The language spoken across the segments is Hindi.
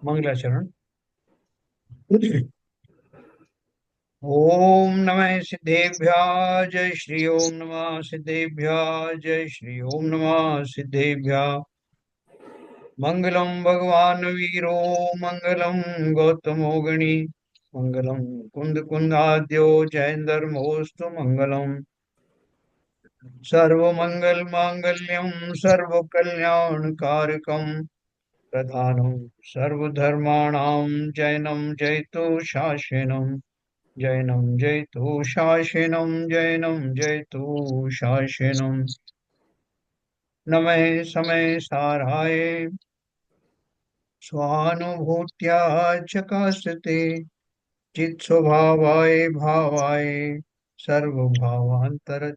मंगलाचरण। ओम नमः सिद्धेभ्यः जय श्री ओम नमः सिद्धेभ्यः जय श्री ओम नमः सिद्धेभ्यः। मंगलम भगवान वीरो मंगलम गौतमो गणी मंगलम कुंद कुंदाद्यो जयंदर्मोस्तु मंगलम। सर्वमंगल मांगल्यम सर्व कल्याण कारकम प्रधानम सर्वधर्माणां जैनम जयतु शासनम। जैनम जयतु शासनम जैनम जयतु शासनम। नमः समय साराय स्वानुभूत्या चकासते चित् स्वभावाय भावाय सर्वभावांतरच्छिदे।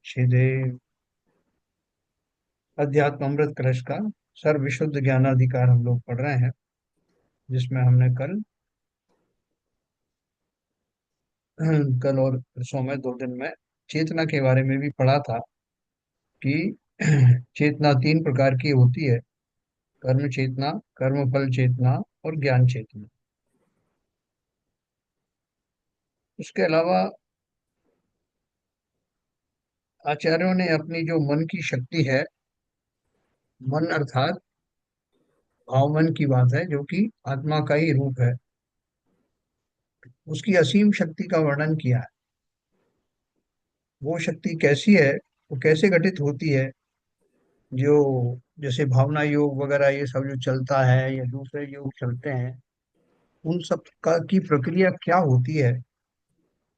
अध्यात्म अमृत कलश का सर्व विशुद्ध ज्ञानाधिकार हम लोग पढ़ रहे हैं, जिसमें हमने कल कल और परसों में 2 दिन में चेतना के बारे में भी पढ़ा था कि चेतना 3 प्रकार की होती है। कर्म चेतना, कर्म फल चेतना और ज्ञान चेतना। उसके अलावा आचार्यों ने अपनी जो मन की शक्ति है, मन अर्थात भाव मन की बात है, जो कि आत्मा का ही रूप है, उसकी असीम शक्ति का वर्णन किया है। वो शक्ति कैसी है, वो कैसे घटित होती है, जो जैसे भावना योग वगैरह ये सब जो चलता है या दूसरे योग चलते हैं, उन सब का की प्रक्रिया क्या होती है,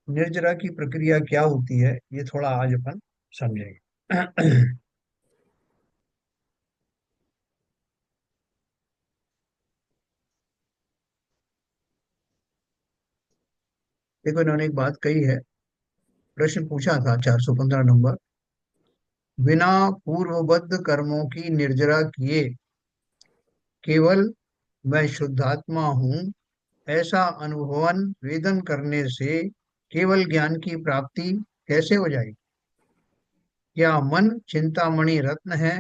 निर्जरा की प्रक्रिया क्या होती है, ये थोड़ा आज अपन समझेंगे। देखो, इन्होंने एक बात कही है। प्रश्न पूछा था 415 नंबर। बिना पूर्वबद्ध कर्मों की निर्जरा किए केवल मैं शुद्धात्मा हूँ ऐसा अनुभवन वेदन करने से केवल ज्ञान की प्राप्ति कैसे हो जाएगी? क्या मन चिंतामणि रत्न है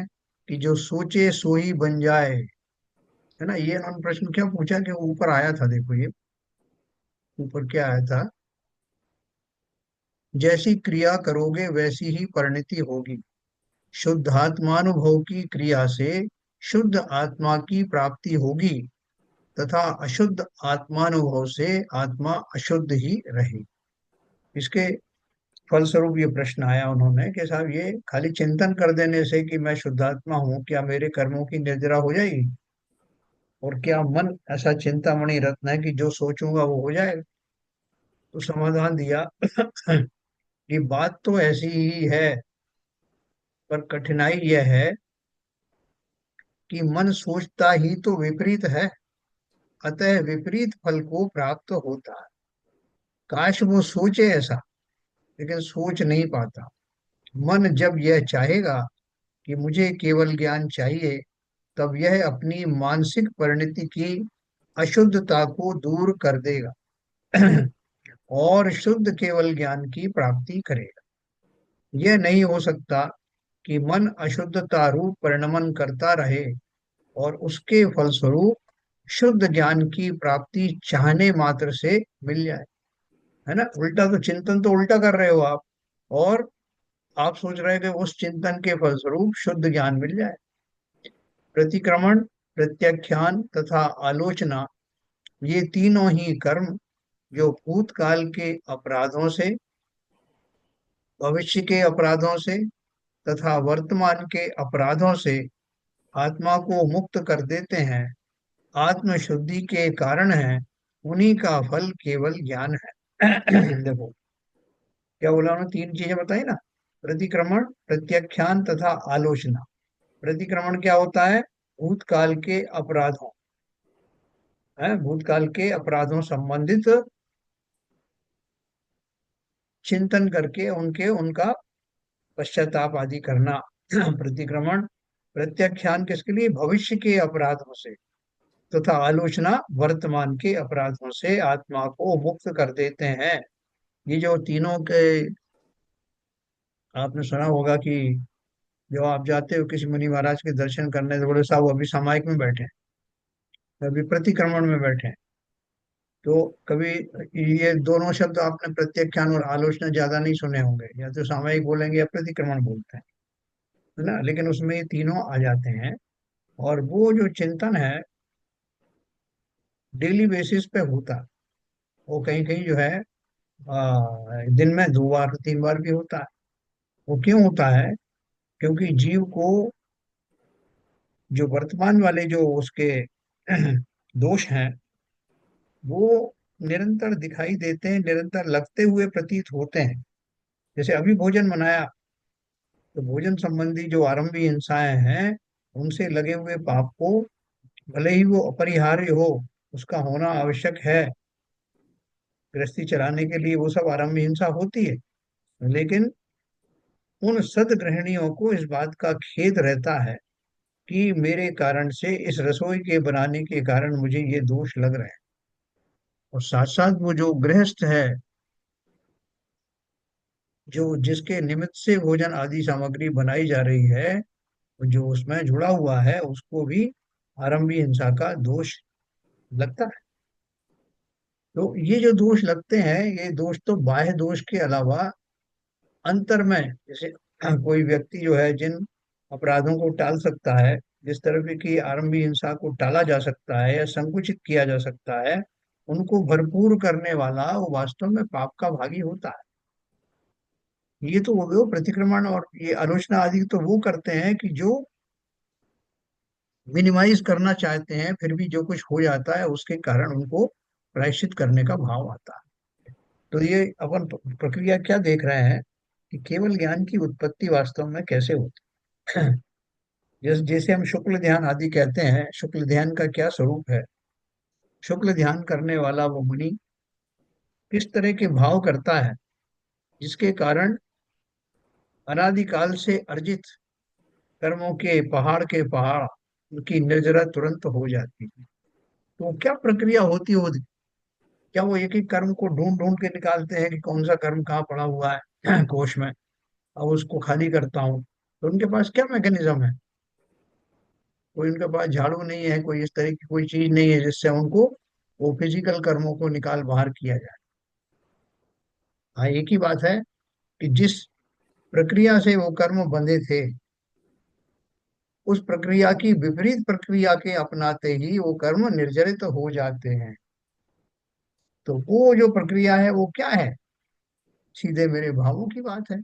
कि जो सोचे सो ही बन जाए? है ना, ये इन्होंने प्रश्न क्या पूछा कि वो ऊपर आया था। देखो, ये ऊपर क्या आया था। जैसी क्रिया करोगे वैसी ही परिणति होगी। शुद्धात्मानुभव की क्रिया से शुद्ध आत्मा की प्राप्ति होगी तथा अशुद्ध आत्मानुभव से आत्मा अशुद्ध ही रहेगी। इसके फलस्वरूप ये प्रश्न आया उन्होंने कि साहब, ये खाली चिंतन कर देने से कि मैं शुद्धात्मा हूँ, क्या मेरे कर्मों की निर्जरा हो जाएगी? और क्या मन ऐसा चिंतामणि रत्न है कि जो सोचूंगा वो हो जाएगा? तो समाधान दिया कि बात तो ऐसी ही है, पर कठिनाई यह है कि मन सोचता ही तो विपरीत है, अतः विपरीत फल को प्राप्त होता है। काश वो सोचे ऐसा, लेकिन सोच नहीं पाता। मन जब यह चाहेगा कि मुझे केवल ज्ञान चाहिए, तब यह अपनी मानसिक परिणति की अशुद्धता को दूर कर देगा और शुद्ध केवल ज्ञान की प्राप्ति करेगा। यह नहीं हो सकता कि मन अशुद्धता रूप परिणमन करता रहे और उसके फलस्वरूप शुद्ध ज्ञान की प्राप्ति चाहने मात्र से मिल जाए। है ना, उल्टा तो चिंतन तो उल्टा कर रहे हो आप, और आप सोच रहे हैं कि उस चिंतन के फलस्वरूप शुद्ध ज्ञान मिल जाए। प्रतिक्रमण, प्रत्याख्यान तथा आलोचना, ये तीनों ही कर्म जो भूतकाल के अपराधों से, भविष्य के अपराधों से तथा वर्तमान के अपराधों से आत्मा को मुक्त कर देते हैं, आत्मशुद्धि के कारण है। उन्हीं का फल केवल ज्ञान है। देखो, क्या बोला उन्होंने, 3 चीजें बताई ना। प्रतिक्रमण, प्रत्याख्यान तथा आलोचना। प्रतिक्रमण क्या होता है? भूतकाल के अपराधों, है, भूतकाल के अपराधों संबंधित चिंतन करके उनके उनका पश्चाताप आदि करना। प्रतिक्रमण। प्रत्याख्यान किसके लिए? भविष्य के अपराधों से। तथा आलोचना वर्तमान के अपराधों से आत्मा को मुक्त कर देते हैं। ये जो तीनों के, आपने सुना होगा कि जो आप जाते हो किसी मुनि महाराज के दर्शन करने, तो बोले साहब वो अभी सामायिक में बैठे हैं। कभी प्रतिक्रमण में बैठे हैं। तो कभी ये दोनों शब्द आपने प्रत्याख्यान और आलोचना ज्यादा नहीं सुने होंगे, या तो सामयिक बोलेंगे या प्रतिक्रमण बोलते हैं, है ना, लेकिन उसमें ये तीनों आ जाते हैं। और वो जो चिंतन है डेली बेसिस पे होता है। वो कहीं कहीं जो है दिन में 2 बार 3 बार भी होता है। वो क्यों होता है? क्योंकि जीव को जो वर्तमान वाले जो उसके दोष हैं वो निरंतर दिखाई देते हैं, निरंतर लगते हुए प्रतीत होते हैं। जैसे अभी भोजन बनाया, तो भोजन संबंधी जो आरंभी हिंसाएं हैं उनसे लगे हुए पाप को, भले ही वो अपरिहार्य हो, उसका होना आवश्यक है गृहस्थी चलाने के लिए, वो सब आरंभी हिंसा होती है, लेकिन उन सदगृहिणियों को इस बात का खेद रहता है कि मेरे कारण से, इस रसोई के बनाने के कारण मुझे ये दोष लग रहे हैं। और साथ साथ वो जो गृहस्थ है, जो जिसके निमित्त से भोजन आदि सामग्री बनाई जा रही है, जो उसमें जुड़ा हुआ है, उसको भी आरंभी हिंसा का दोष लगता है। तो ये जो दोष लगते हैं, ये दोष तो बाह्य दोष के अलावा अंतर में, जैसे कोई व्यक्ति जो है जिन अपराधों को टाल सकता है, जिस तरह की आरंभी हिंसा को टाला जा सकता है या संकुचित किया जा सकता है, उनको भरपूर करने वाला वो वास्तव में पाप का भागी होता है। ये तो वो प्रतिक्रमण और ये आलोचना आदि तो वो करते हैं कि जो मिनिमाइज करना चाहते हैं, फिर भी जो कुछ हो जाता है उसके कारण उनको प्रायश्चित करने का भाव आता है। तो ये अपन प्रक्रिया क्या देख रहे हैं कि केवल ज्ञान की उत्पत्ति वास्तव में कैसे होती है। जैसे हम शुक्ल ध्यान आदि कहते हैं, शुक्ल ध्यान का क्या स्वरूप है? शुक्ल ध्यान करने वाला वो मुनि किस तरह के भाव करता है, जिसके कारण अनादिकाल से अर्जित कर्मों के पहाड़ उनकी निर्जरा तुरंत हो जाती है। तो क्या प्रक्रिया होती होगी? क्या वो एक एक कर्म को ढूंढ ढूंढ के निकालते हैं कि कौन सा कर्म कहाँ पड़ा हुआ है कोश में, अब उसको खाली करता हूँ? तो उनके पास क्या मैकेनिज्म है? कोई उनके पास झाड़ू नहीं है, कोई इस तरह की कोई चीज नहीं है जिससे उनको वो फिजिकल कर्मों को निकाल बाहर किया जाए। हाँ, एक ही बात है कि जिस प्रक्रिया से वो कर्म बंधे थे, उस प्रक्रिया की विपरीत प्रक्रिया के अपनाते ही वो कर्म निर्जरित हो जाते हैं। तो वो जो प्रक्रिया है वो क्या है? सीधे मेरे भावों की बात है।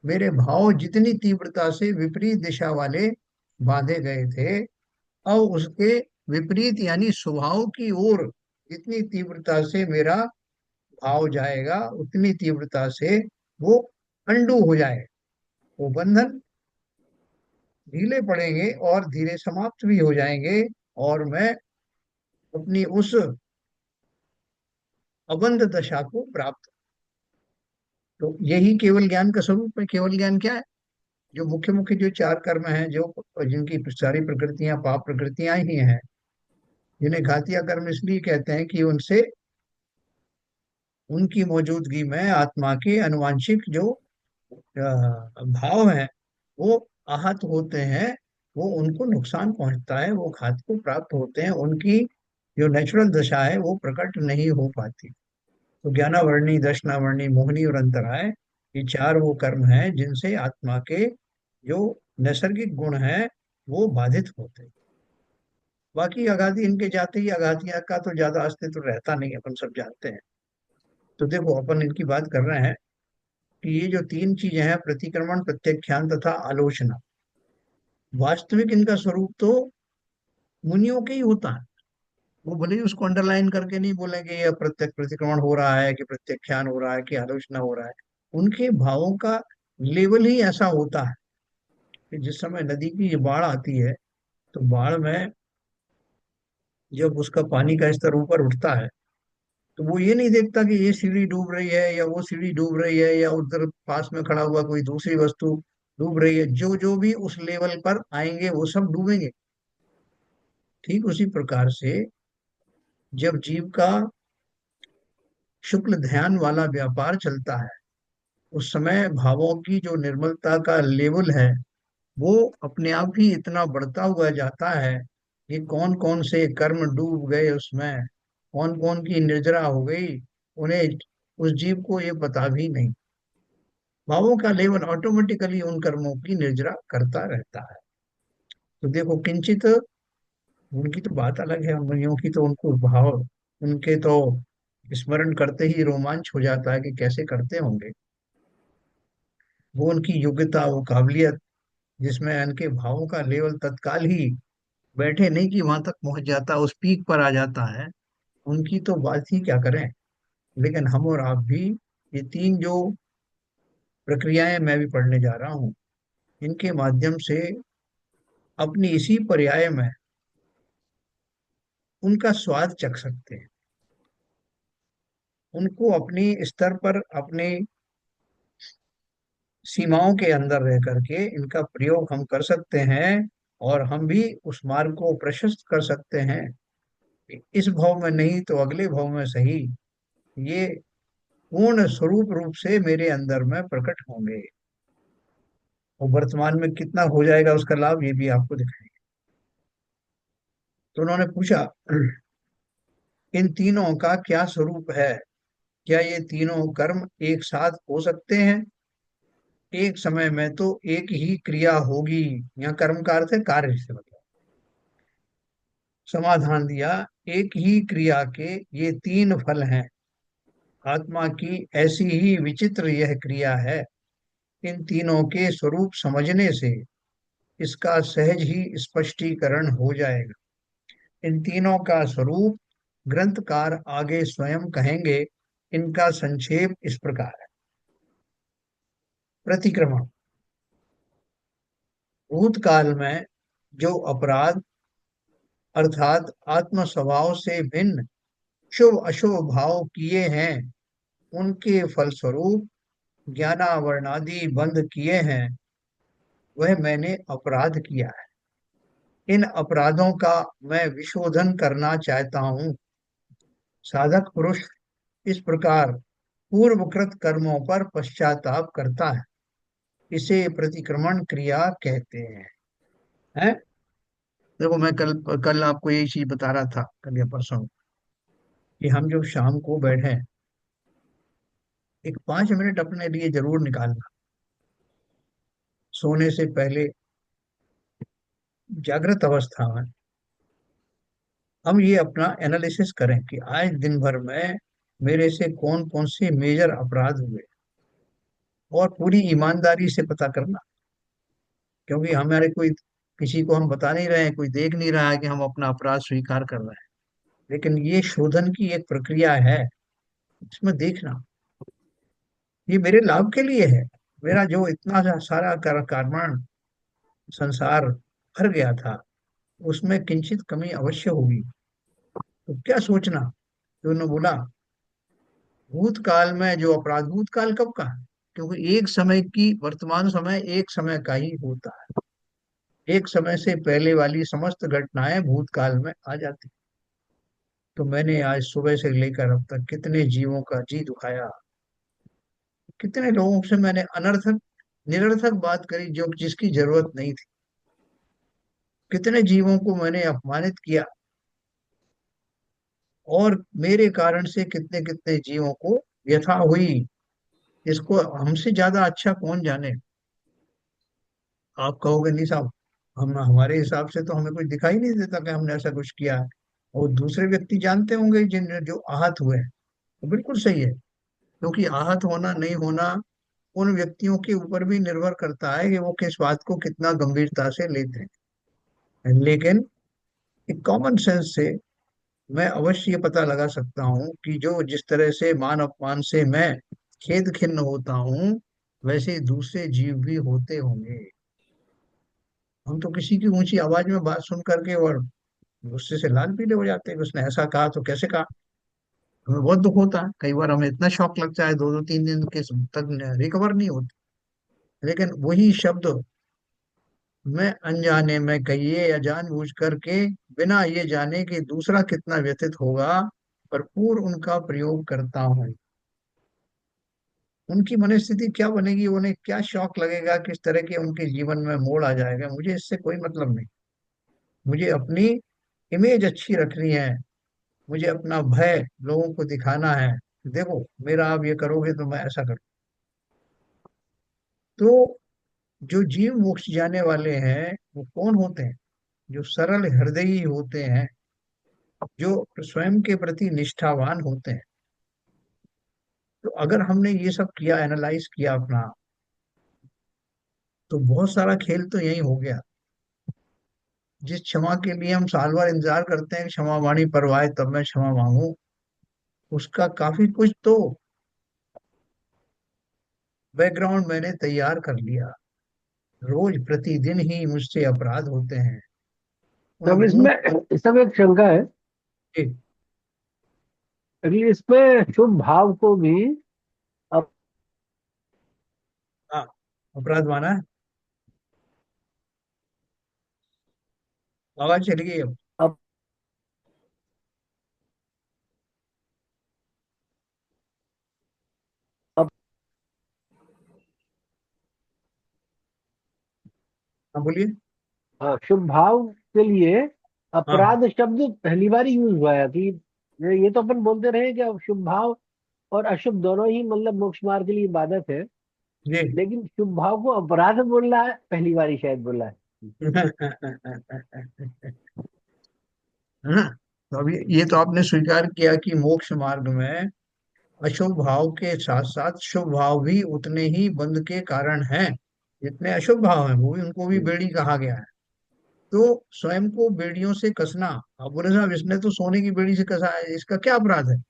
मेरे भाव जितनी तीव्रता से विपरीत दिशा वाले बांधे गए थे, अब उसके विपरीत यानी स्वभाव की ओर जितनी तीव्रता से मेरा भाव जाएगा, उतनी तीव्रता से वो अंडू हो जाए, वो बंधन ढीले पड़ेंगे और धीरे समाप्त भी हो जाएंगे, और मैं अपनी उस अबंध दशा को प्राप्त। तो यही केवल ज्ञान का स्वरूप है। केवल ज्ञान क्या है? जो मुख्य मुख्य जो चार कर्म हैं, जो जिनकी सारी प्रकृतियां पाप प्रकृतियां ही हैं, जिन्हें घातिया कर्म इसलिए कहते हैं कि उनसे, उनकी मौजूदगी में आत्मा के अनुवांशिक जो भाव हैं वो आहत होते हैं, वो उनको नुकसान पहुंचता है, वो घात को प्राप्त होते हैं, उनकी जो नेचुरल दशा है वो प्रकट नहीं हो पाती। तो ज्ञानावर्णी, दर्शनावर्णी, मोहनी और अंतराय, ये चार वो कर्म हैं जिनसे आत्मा के जो नैसर्गिक गुण हैं वो बाधित होते हैं। बाकी अगाधि इनके जाते ही अगाधिया का तो ज्यादा अस्तित्व रहता नहीं, अपन सब जानते हैं। तो देखो, अपन इनकी बात कर रहे हैं कि ये जो तीन चीजें हैं, प्रतिक्रमण, प्रत्याख्यान तथा आलोचना, वास्तविक इनका स्वरूप तो मुनियों के ही होता है। वो भले ही उसको अंडरलाइन करके नहीं बोलेंगे ये प्रत्यक्ष प्रतिक्रमण हो रहा है कि प्रत्याख्यान हो रहा है कि आलोचना हो रहा है, उनके भावों का लेवल ही ऐसा होता है कि जिस समय नदी की ये बाढ़ आती है, तो बाढ़ में जब उसका पानी का स्तर ऊपर उठता है, तो वो ये नहीं देखता कि ये सीढ़ी डूब रही है या वो सीढ़ी डूब रही है या उधर पास में खड़ा हुआ कोई दूसरी वस्तु डूब रही है। जो जो भी उस लेवल पर आएंगे वो सब डूबेंगे। ठीक उसी प्रकार से जब जीव का शुक्ल ध्यान वाला व्यापार चलता है, उस समय भावों की जो निर्मलता का लेवल है वो अपने आप ही इतना बढ़ता हुआ जाता है ये कौन कौन से कर्म डूब गए उसमें, कौन कौन की निर्जरा हो गई, उन्हें, उस जीव को ये पता भी नहीं। भावों का लेवन ऑटोमेटिकली उन कर्मों की निर्जरा करता रहता है। तो देखो, किंचित, उनकी तो बात अलग है, मुनियों की तो उनको भाव, उनके तो स्मरण करते ही रोमांच हो जाता है कि कैसे करते होंगे। वो उनकी योग्यता, वो काबिलियत, जिसमें उनके भावों का लेवल तत्काल ही बैठे नहीं कि वहां तक पहुंच जाता, उस पीक पर आ जाता है, उनकी तो बात ही क्या करें। लेकिन हम और आप भी, ये तीन जो प्रक्रियाएं मैं भी पढ़ने जा रहा हूँ, इनके माध्यम से अपनी इसी पर्याय में उनका स्वाद चख सकते हैं। उनको अपनी स्तर पर, अपनी सीमाओं के अंदर रह करके इनका प्रयोग हम कर सकते हैं, और हम भी उस मार्ग को प्रशस्त कर सकते हैं। इस भाव में नहीं तो अगले भाव में सही, ये पूर्ण स्वरूप रूप से मेरे अंदर में प्रकट होंगे। और वर्तमान में कितना हो जाएगा उसका लाभ, ये भी आपको दिखाएंगे। तो उन्होंने पूछा, इन तीनों का क्या स्वरूप है? क्या ये तीनों कर्म एक साथ हो सकते हैं? एक समय में तो एक ही क्रिया होगी। यहाँ कर्म का अर्थ है कार्य से मतलब। समाधान दिया, एक ही क्रिया के ये तीन फल हैं। आत्मा की ऐसी ही विचित्र यह क्रिया है। इन तीनों के स्वरूप समझने से इसका सहज ही स्पष्टीकरण हो जाएगा। इन तीनों का स्वरूप ग्रंथकार आगे स्वयं कहेंगे। इनका संक्षेप इस प्रकार है। प्रतिक्रमण, भूतकाल में जो अपराध अर्थात आत्म स्वभाव से भिन्न शुभ अशुभ भाव किए हैं, उनके फलस्वरूप ज्ञानावरणादि बंध किए हैं, वह मैंने अपराध किया है। इन अपराधों का मैं विशोधन करना चाहता हूँ। साधक पुरुष इस प्रकार पूर्वकृत कर्मों पर पश्चाताप करता है। इसे प्रतिक्रमण क्रिया कहते हैं। देखो, मैं कल कल आपको यही चीज बता रहा था, कल या परसों, कि हम जब शाम को बैठे, एक 5 मिनट अपने लिए जरूर निकालना, सोने से पहले, जागृत अवस्था में, हम ये अपना एनालिसिस करें कि आज दिन भर में मेरे से कौन कौन से मेजर अपराध हुए, और पूरी ईमानदारी से पता करना। क्योंकि हमारे कोई, किसी को हम बता नहीं रहे हैं, कोई देख नहीं रहा है कि हम अपना अपराध स्वीकार कर रहे हैं। लेकिन ये शोधन की एक प्रक्रिया है, इसमें देखना, ये मेरे लाभ के लिए है। मेरा जो इतना सारा कारण संसार भर गया था, उसमें किंचित कमी अवश्य होगी। तो क्या सोचना, तो उन्होंने बोला, भूतकाल में जो अपराध, भूतकाल कब का है? क्योंकि एक समय की, वर्तमान समय एक समय का ही होता है। एक समय से पहले वाली समस्त घटनाएं भूतकाल में आ जाती। तो मैंने आज सुबह से लेकर अब तक कितने जीवों का जी दुखाया, कितने लोगों से मैंने अनर्थक, निरर्थक बात करी जो जिसकी जरूरत नहीं थी, कितने जीवों को मैंने अपमानित किया, और मेरे कारण से कितने कितने जीवों को व्यथा हुई। इसको हमसे ज्यादा अच्छा कौन जाने। आप कहोगे नहीं साहब, हम, हमारे हिसाब से तो हमें कुछ दिखाई नहीं देता कि हमने ऐसा कुछ किया है, और दूसरे व्यक्ति जानते होंगे जिन जो आहत हुए हैं। तो बिल्कुल सही है, क्योंकि आहत होना नहीं होना उन व्यक्तियों के ऊपर भी निर्भर करता है कि वो किस बात को कितना गंभीरता से लेते हैं। लेकिन एक कॉमन सेंस से मैं अवश्य ये पता लगा सकता हूँ कि जो जिस तरह से मान अपमान से मैं खेद खिन्न होता हूँ, वैसे ही दूसरे जीव भी होते होंगे। हम तो किसी की ऊंची आवाज में बात सुन करके और गुस्से से लाल पीले हो जाते हैं कि उसने ऐसा कहा तो कैसे कहा। हमें बहुत दुख होता है, कई बार हमें इतना शौक लगता है, 2 2 3 दिन के तक रिकवर नहीं होते। लेकिन वही शब्द मैं अनजाने में कहिए या जानबूझ करके, बिना ये जाने कि दूसरा कितना व्यथित होगा, भरपूर उनका प्रयोग करता हूँ। उनकी मनस्थिति क्या बनेगी, उन्हें क्या शौक लगेगा, किस तरह के उनके जीवन में मोड़ आ जाएगा, मुझे इससे कोई मतलब नहीं। मुझे अपनी इमेज अच्छी रखनी है, मुझे अपना भय लोगों को दिखाना है, देखो मेरा आप ये करोगे तो मैं ऐसा करूँ। तो जो जीव मोक्ष जाने वाले हैं वो कौन होते हैं? जो सरल हृदयी होते हैं, जो स्वयं के प्रति निष्ठावान होते हैं। तो अगर हमने ये सब किया, एनालाइज किया अपना, तो बहुत सारा खेल तो यही हो गया। जिस क्षमा के लिए हम साल भर इंतजार करते हैं कि क्षमा वाणी पर आए तब मैं क्षमा मांगू, उसका काफी कुछ तो बैकग्राउंड मैंने तैयार कर लिया। रोज प्रतिदिन ही मुझसे अपराध होते हैं। उन तब गुणों इसमें सब एक शंका है। के। अगली इसमें शुभ भाव को भी अप, हाँ, अपराध माना है। आवाज चली गई अब। अप, अप, हाँ बोलिए। शुभ भाव के लिए हाँ अपराध शब्द पहली बार यूज हुआ है कि ये तो अपन बोलते रहे कि अब शुभ भाव और अशुभ दोनों ही मतलब मोक्ष मार्ग के लिए इबादत है। जी। लेकिन शुभ भाव को अपराध बोलना है पहली बार ही शायद बोला है। है ना? तो अभी ये तो आपने स्वीकार किया कि मोक्ष मार्ग में अशुभ भाव के साथ साथ शुभ भाव भी उतने ही बंध के कारण हैं जितने अशुभ भाव हैं, वो भी उनको भी हम्म। बेड़ी कहा गया है। तो स्वयं को बेड़ियों से कसना, अब बोले साहब इसने तो सोने की बेड़ी से कसा है, इसका क्या अपराध है?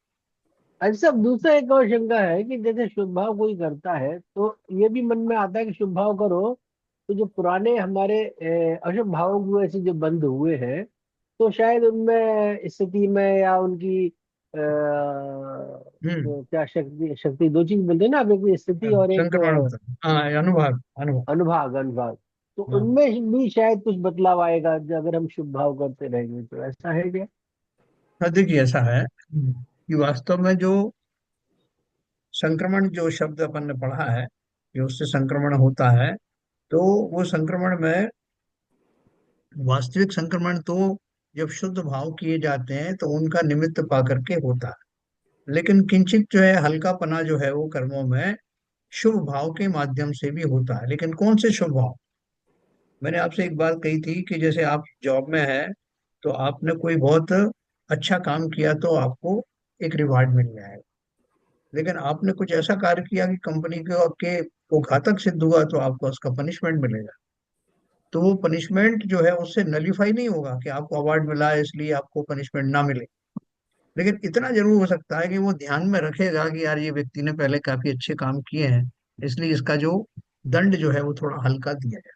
अच्छा, अब दूसरा एक और शंका है कि जैसे शुभ भाव कोई करता है तो ये भी मन में आता है कि शुभ भाव करो तो जो पुराने हमारे अशुभ भावों की वजह से जो बंद हुए हैं तो शायद उनमें स्थिति में या उनकी हम्म। क्या शक्ति शक्ति दो चीज बोलते हैं ना, आप एक स्थिति और एक संक्रमण होता है, हाँ, अनुभव अनुभव। अनुभाग अनुभाग। तो हाँ। उनमें भी शायद कुछ बदलाव आएगा अगर हम शुभ भाव करते रहेंगे, तो ऐसा है क्या? हाँ, देखिए ऐसा है कि वास्तव में जो संक्रमण, जो शब्द अपन ने पढ़ा है कि उससे संक्रमण होता है, तो वो संक्रमण में वास्तविक संक्रमण तो जब शुद्ध भाव किए जाते हैं तो उनका निमित्त पा करके होता है। लेकिन किंचित जो है हल्कापना जो है वो कर्मों में शुभ भाव के माध्यम से भी होता है। लेकिन कौन से शुभ भाव? मैंने आपसे एक बात कही थी कि जैसे आप जॉब में है, तो आपने कोई बहुत अच्छा काम किया तो आपको एक रिवार्ड मिल जाएगा। लेकिन आपने कुछ ऐसा कार्य किया कि कंपनी को घातक सिद्ध हुआ तो आपको उसका पनिशमेंट मिलेगा। तो वो पनिशमेंट जो है उससे नलीफाई नहीं होगा कि आपको अवार्ड मिला है इसलिए आपको पनिशमेंट ना मिले। लेकिन इतना जरूर हो सकता है कि वो ध्यान में रखेगा कि यार ये व्यक्ति ने पहले काफी अच्छे काम किए हैं, इसलिए इसका जो दंड जो है वो थोड़ा हल्का दिया जाए।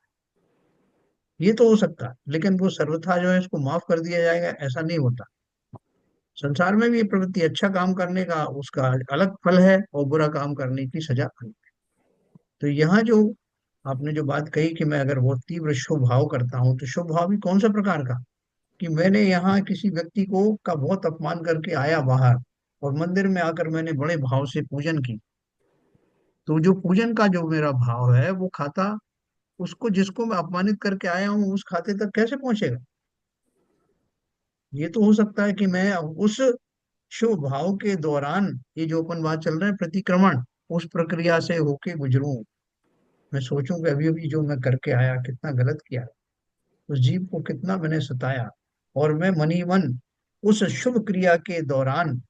ये तो हो सकता है, लेकिन वो सर्वथा जो है इसको माफ कर दिया जाएगा ऐसा नहीं होता। संसार में भी ये प्रवृत्ति, अच्छा काम करने का उसका अलग फल है और बुरा काम करने की सजा अलग। तो यहाँ जो आपने जो बात कही कि मैं अगर बहुत तीव्र शुभ भाव करता हूँ, तो शुभ भाव भी कौन सा प्रकार का? कि मैंने यहाँ किसी व्यक्ति को का बहुत अपमान करके आया बाहर, और मंदिर में आकर मैंने बड़े भाव से पूजन की, तो जो पूजन का जो मेरा भाव है वो खाता उसको, जिसको मैं अपमानित करके आया हूँ, उस खाते तक कैसे पहुंचेगा? ये तो हो सकता है कि मैं उस शुभ भाव के दौरान, ये जो अपन बात चल रहे हैं प्रतिक्रमण, उस प्रक्रिया से होके गुजरूं। मैं सोचूं कि अभी अभी जो मैं करके आया कितना गलत किया, उस जीव को कितना मैंने सताया, और मैं मनी मन उस शुभ क्रिया के दौरान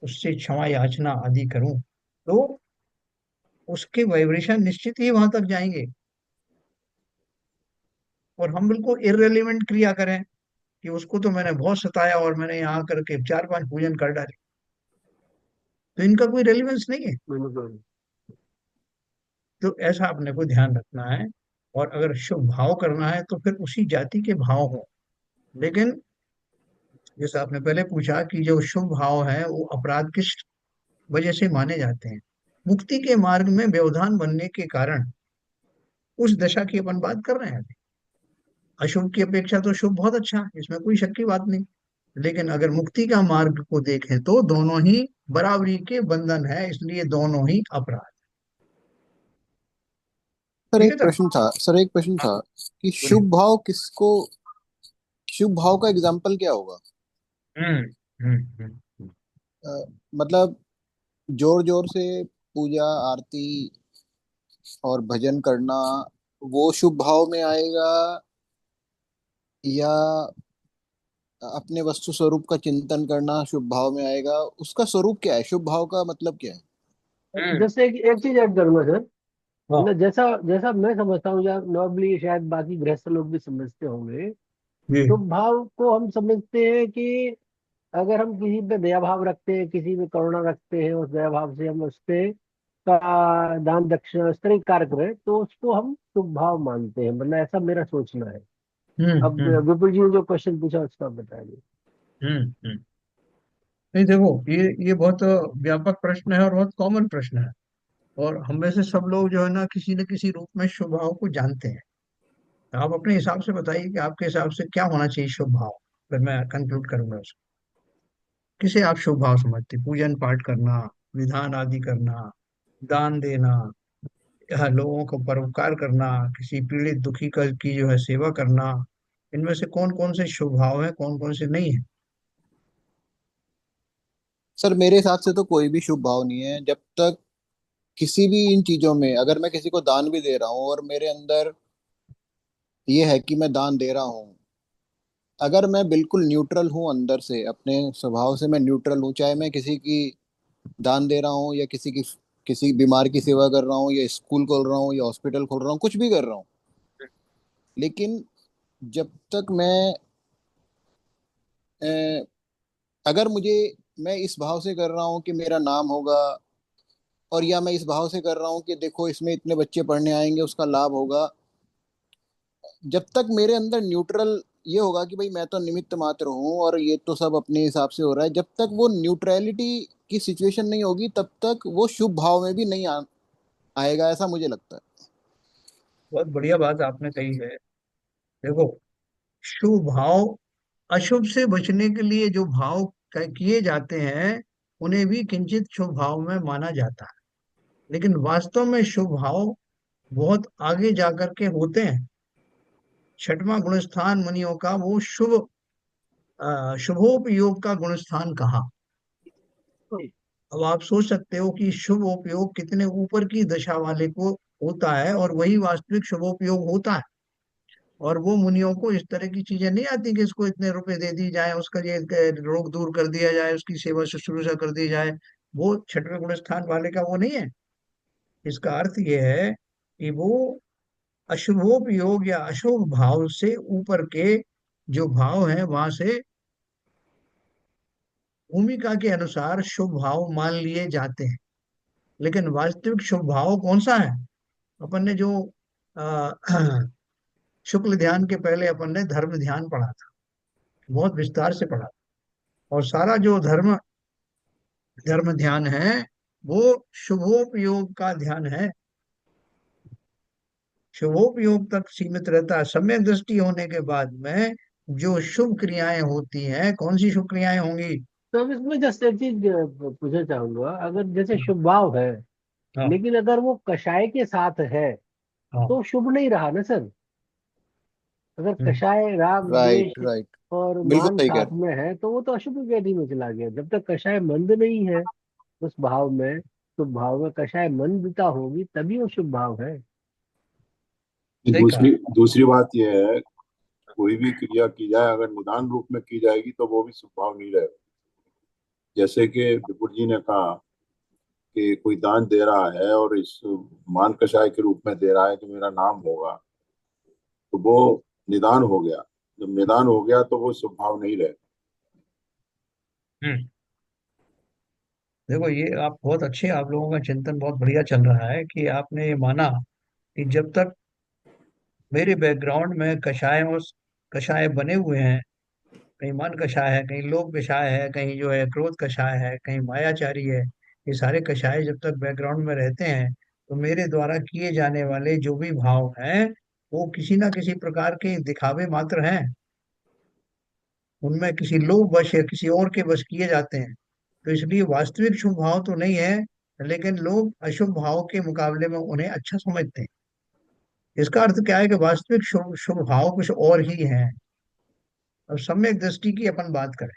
उससे क्षमा याचना आदि करूं, तो उसके वाइब्रेशन निश्चित ही वहां तक जाएंगे। और हम बिल्कुल इररिलेवेंट क्रिया करें कि उसको तो मैंने बहुत सताया और मैंने यहाँ करके चार पांच पूजन कर डाले, तो इनका कोई रेलिवेंस नहीं है। बिल्कुल। तो ऐसा अपने को ध्यान रखना है। और अगर शुभ भाव करना है तो फिर उसी जाति के भाव हो। लेकिन जैसे आपने पहले पूछा कि जो शुभ भाव है वो अपराध किस वजह से माने जाते हैं, मुक्ति के मार्ग में व्यवधान बनने के कारण, उस दशा की अपन बात कर रहे हैं अभी। अशुभ की अपेक्षा तो शुभ बहुत अच्छा है, इसमें कोई शक की बात नहीं। लेकिन अगर मुक्ति का मार्ग को देखें तो दोनों ही बराबरी के बंधन है, इसलिए दोनों ही अपराध। सर ठीक है एक सर। प्रश्न था, सर एक प्रश्न हाँ, था कि बोलिए। शुभ भाव किसको शुभ भाव का एग्जाम्पल क्या होगा? हम्म हम्म हम्म हम्म। अ, मतलब जोर जोर से पूजा आरती और भजन करना, वो शुभ भाव में आएगा, या अपने वस्तु स्वरूप का चिंतन करना शुभ भाव में आएगा? उसका स्वरूप क्या है, शुभ भाव का मतलब क्या है? हम्म। जैसे एक चीज ऐड करूंगा सर। हाँ। मतलब जैसा जैसा मैं समझता हूँ, या नॉर्मली शायद बाकी गृहस्थ लोग भी समझते होंगे, जी। शुभ भाव को हम समझते हैं कि अगर हम किसी पे दया भाव रखते हैं, किसी पे करुणा रखते हैं, उस दया भाव से हम उस पे का दान दक्षिणा इस तरह के कार्य करें, तो उसको हम शुभ भाव मानते हैं। मतलब ऐसा मेरा सोचना है। अब हम्म। विपुल जी ने जो क्वेश्चन पूछा उसका आप बताइए। हम्म। नहीं देखो, ये बहुत व्यापक प्रश्न है और बहुत कॉमन प्रश्न है। और हम में से सब लोग जो है ना, किसी न किसी रूप में शुभ भाव को जानते हैं। तो आप अपने हिसाब से बताइए कि आपके हिसाब से क्या होना चाहिए शुभ भाव। फिर मैं कंक्लूड करूंगा उसको। किसे आप शुभ भाव समझते? पूजन पाठ करना, विधान आदि करना, दान देना, या लोगों को परोपकार करना, किसी पीड़ित दुखी का की जो है सेवा करना, इनमें से कौन कौन से शुभ भाव है, कौन कौन से नहीं है? सर मेरे हिसाब से तो कोई भी शुभ भाव नहीं है जब तक किसी भी इन चीजों में, अगर मैं किसी को दान भी दे रहा हूँ और मेरे अंदर ये है कि मैं दान दे रहा हूँ, अगर मैं बिल्कुल न्यूट्रल हूँ अंदर से, अपने स्वभाव से मैं न्यूट्रल हूँ, चाहे मैं किसी की दान दे रहा हूँ या किसी बीमार की सेवा कर रहा हूँ या स्कूल खोल रहा हूँ या हॉस्पिटल खोल रहा हूँ, कुछ भी कर रहा हूँ, लेकिन जब तक अ, अगर मैं इस भाव से कर रहा हूँ कि मेरा नाम होगा, और या मैं इस भाव से कर रहा हूँ कि देखो इसमें इतने बच्चे पढ़ने आएंगे, उसका लाभ होगा, जब तक मेरे अंदर न्यूट्रल ये होगा कि भाई मैं तो निमित्त मात्र हूँ और ये तो सब अपने हिसाब से हो रहा है, जब तक वो न्यूट्रलिटी की सिचुएशन नहीं होगी तब तक वो शुभ भाव में भी नहीं आएगा, ऐसा मुझे लगता है। बहुत बढ़िया बात आपने कही है। देखो, शुभ भाव, अशुभ से बचने के लिए जो भाव किए जाते हैं, उन्हें भी किंचित शुभ भाव में माना जाता है। लेकिन वास्तव में शुभ भाव बहुत आगे जाकर के होते हैं। छठवां गुणस्थान मुनियों का वो शुभोपयोग का गुणस्थान कहा। अब आप सोच सकते हो कि शुभोपयोग कितने ऊपर की दशा वाले को होता है, और वही वास्तविक शुभोपयोग होता है। और वो मुनियों को इस तरह की चीजें नहीं आती कि इसको इतने रुपए दे दी जाए, उसका ये रोग दूर कर दिया जाए, उसकी सेवा शुश्रूषा कर दी जाए। वो छठवें गुण स्थान वाले का वो नहीं है। इसका अर्थ ये है कि वो अशुभोपयोग या अशुभ भाव से ऊपर के जो भाव है, वहां से भूमिका के अनुसार शुभ भाव मान लिए जाते हैं। लेकिन वास्तविक शुभ भाव कौन सा है? अपन ने जो अ, शुक्ल ध्यान के पहले अपन ने धर्म ध्यान पढ़ा था, बहुत विस्तार से पढ़ा। और सारा जो धर्म धर्म ध्यान है, वो शुभोपयोग का ध्यान है। शुभोपयोग तक सीमित रहता है। सम्यक दृष्टि होने के बाद में जो शुभ क्रियाएं होती हैं, कौन सी शुभ क्रियाएं होंगी? तो अब इसमें जस्ट एक चीज पूछना चाहूंगा। अगर जैसे शुभ भाव है, हाँ लेकिन अगर वो कषाय के साथ है, हाँ। तो शुभ नहीं रहा ना सर। अगर हम्म कषाय राग राइट द्वेष राइट। और बिल्कुल मान सही कह साथ रहे में है, तो वो तो अशुभ कैटेगरी में चला गया। जब तक कषाय मंद नहीं है उस भाव में, शुभ भाव में कषाय मंदता होगी तभी वो शुभ भाव है। सही कहा। दूसरी दूसरी बात यह है, कोई भी क्रिया की जाए अगर निदान रूप में की जाएगी तो वो भी स्वभाव नहीं रहेगा। जैसे कि विपुल जी ने कहा कि कोई दान दे रहा है और इस मान कषाय के रूप में दे रहा है कि मेरा नाम होगा, तो वो निदान हो गया। जब निदान हो गया तो वो स्वभाव नहीं रहे। हम्म। देखो, ये आप बहुत अच्छे, आप लोगों का चिंतन बहुत बढ़िया चल रहा है कि आपने ये माना कि जब तक मेरे बैकग्राउंड में कषाय और कषाय बने हुए हैं, कहीं मन कषाय है, कहीं लोभ कषाय है, कहीं जो है क्रोध कषाय है, कहीं मायाचारी है, ये सारे कषाय जब तक बैकग्राउंड में रहते हैं, तो मेरे द्वारा किए जाने वाले जो भी भाव हैं, वो किसी ना किसी प्रकार के दिखावे मात्र हैं। उनमें किसी लोभ वश या किसी और के वश किए जाते हैं। तो इसलिए वास्तविक शुभ भाव तो नहीं है, लेकिन लोग अशुभ भाव के मुकाबले में उन्हें अच्छा समझते हैं। इसका अर्थ क्या है कि वास्तविक शुभ शुभ भाव कुछ और ही है। अब सम्यक दृष्टि की अपन बात करें,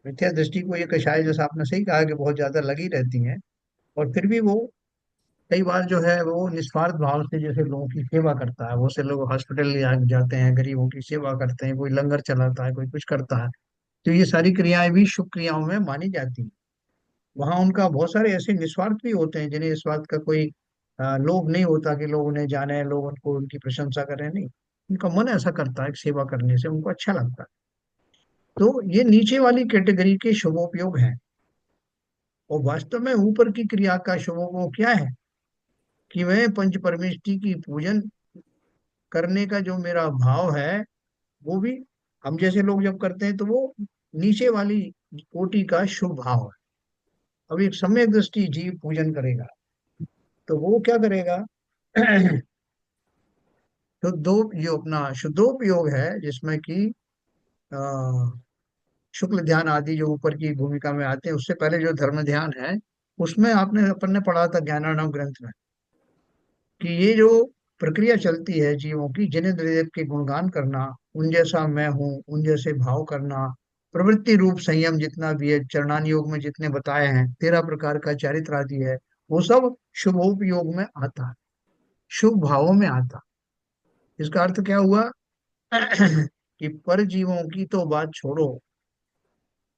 मिथ्या दृष्टि को ये कषाय जैसा आपने सही कहा कि बहुत ज्यादा लगी रहती हैं, और फिर भी वो कई बार जो है वो निस्वार्थ भाव से जैसे लोगों की सेवा करता है, बहुत से लोग हॉस्पिटल जाते हैं, गरीबों की सेवा करते हैं, कोई लंगर चलाता है, कोई कुछ करता है, तो ये सारी क्रियाएं भी शुभ क्रियाओं में मानी जाती हैं। वहां उनका बहुत सारे ऐसे निस्वार्थ भी होते हैं जिन्हें इस बात का कोई लोभ नहीं होता कि लोग उन्हें जाने, लोग उनको उनकी प्रशंसा करें, नहीं, उनका मन ऐसा करता है कि सेवा करने से उनको अच्छा लगता है। तो ये नीचे वाली कैटेगरी के शुभोपयोग हैं। और वास्तव में ऊपर की क्रिया का शुभोपयोग क्या है कि मैं पंच परमेष्टि की पूजन करने का जो मेरा भाव है, वो भी हम जैसे लोग जब करते हैं तो वो नीचे वाली कोटि का शुभ भाव है। अब एक सम्यक दृष्टि जीव पूजन करेगा तो वो क्या करेगा शुद्धो ये अपना शुद्धोपयोग है, जिसमें कि अ, शुक्ल ध्यान आदि जो ऊपर की भूमिका में आते हैं, उससे पहले जो धर्म ध्यान है, उसमें आपने अपन ने पढ़ा था ज्ञानार्णव ग्रंथ में कि ये जो प्रक्रिया चलती है जीवों की, जिनेंद्र देव के गुणगान करना, उन जैसा मैं हूँ, उन जैसे भाव करना, प्रवृत्ति रूप संयम जितना भी है, चरणान योग में जितने बताए हैं, 13 प्रकार का चारित्र आदि है, वो सब शुभोपयोग में आता है, शुभ भावों में आता है। इसका अर्थ क्या हुआ कि पर जीवों की तो बात छोड़ो,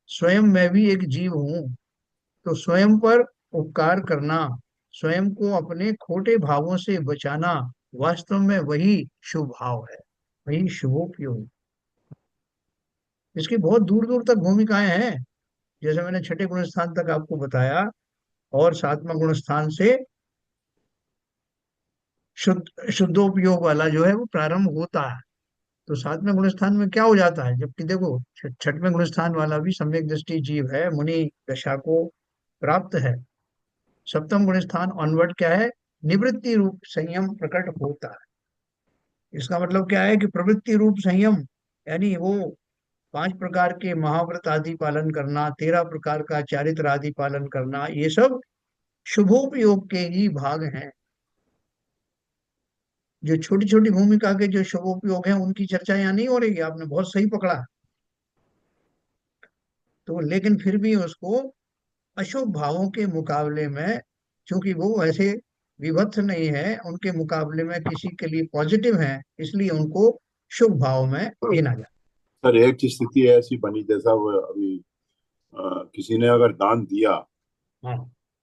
स्वयं मैं भी एक जीव हूँ, तो स्वयं पर उपकार करना, स्वयं को अपने खोटे भावों से बचाना, वास्तव में वही शुभ भाव है, वही शुभोपयोग। इसकी बहुत दूर दूर तक भूमिकाएं हैं, जैसे मैंने छठे गुण स्थान तक आपको बताया, और सातवां गुण स्थान से शुद्धोपयोग वाला जो है वो प्रारंभ होता है। तो सातवें गुण स्थान में क्या हो जाता है, जबकि देखो छठवें गुण स्थान वाला भी सम्यक दृष्टि जीव है, मुनि दशा को प्राप्त है। सप्तम गुण स्थान ऑनवर्ड क्या है, निवृत्ति रूप संयम प्रकट होता है। इसका मतलब क्या है कि प्रवृत्ति रूप संयम, यानी वो 5 प्रकार के महाव्रत आदि पालन करना, 13 प्रकार का चारित्र आदि पालन करना, ये सब शुभोपयोग के ही भाग हैं। जो छोटी छोटी भूमिका के जो शुभोपयोग हैं उनकी चर्चा यहाँ नहीं हो रही है, आपने बहुत सही पकड़ा। तो लेकिन फिर भी उसको अशुभ भावों के मुकाबले में, क्योंकि वो ऐसे विभत्स नहीं है, उनके मुकाबले में किसी के लिए पॉजिटिव है, इसलिए उनको शुभ भाव में गिना जाए। सर एक स्थिति ऐसी बनी जैसा वो अभी किसी ने अगर दान दिया हाँ,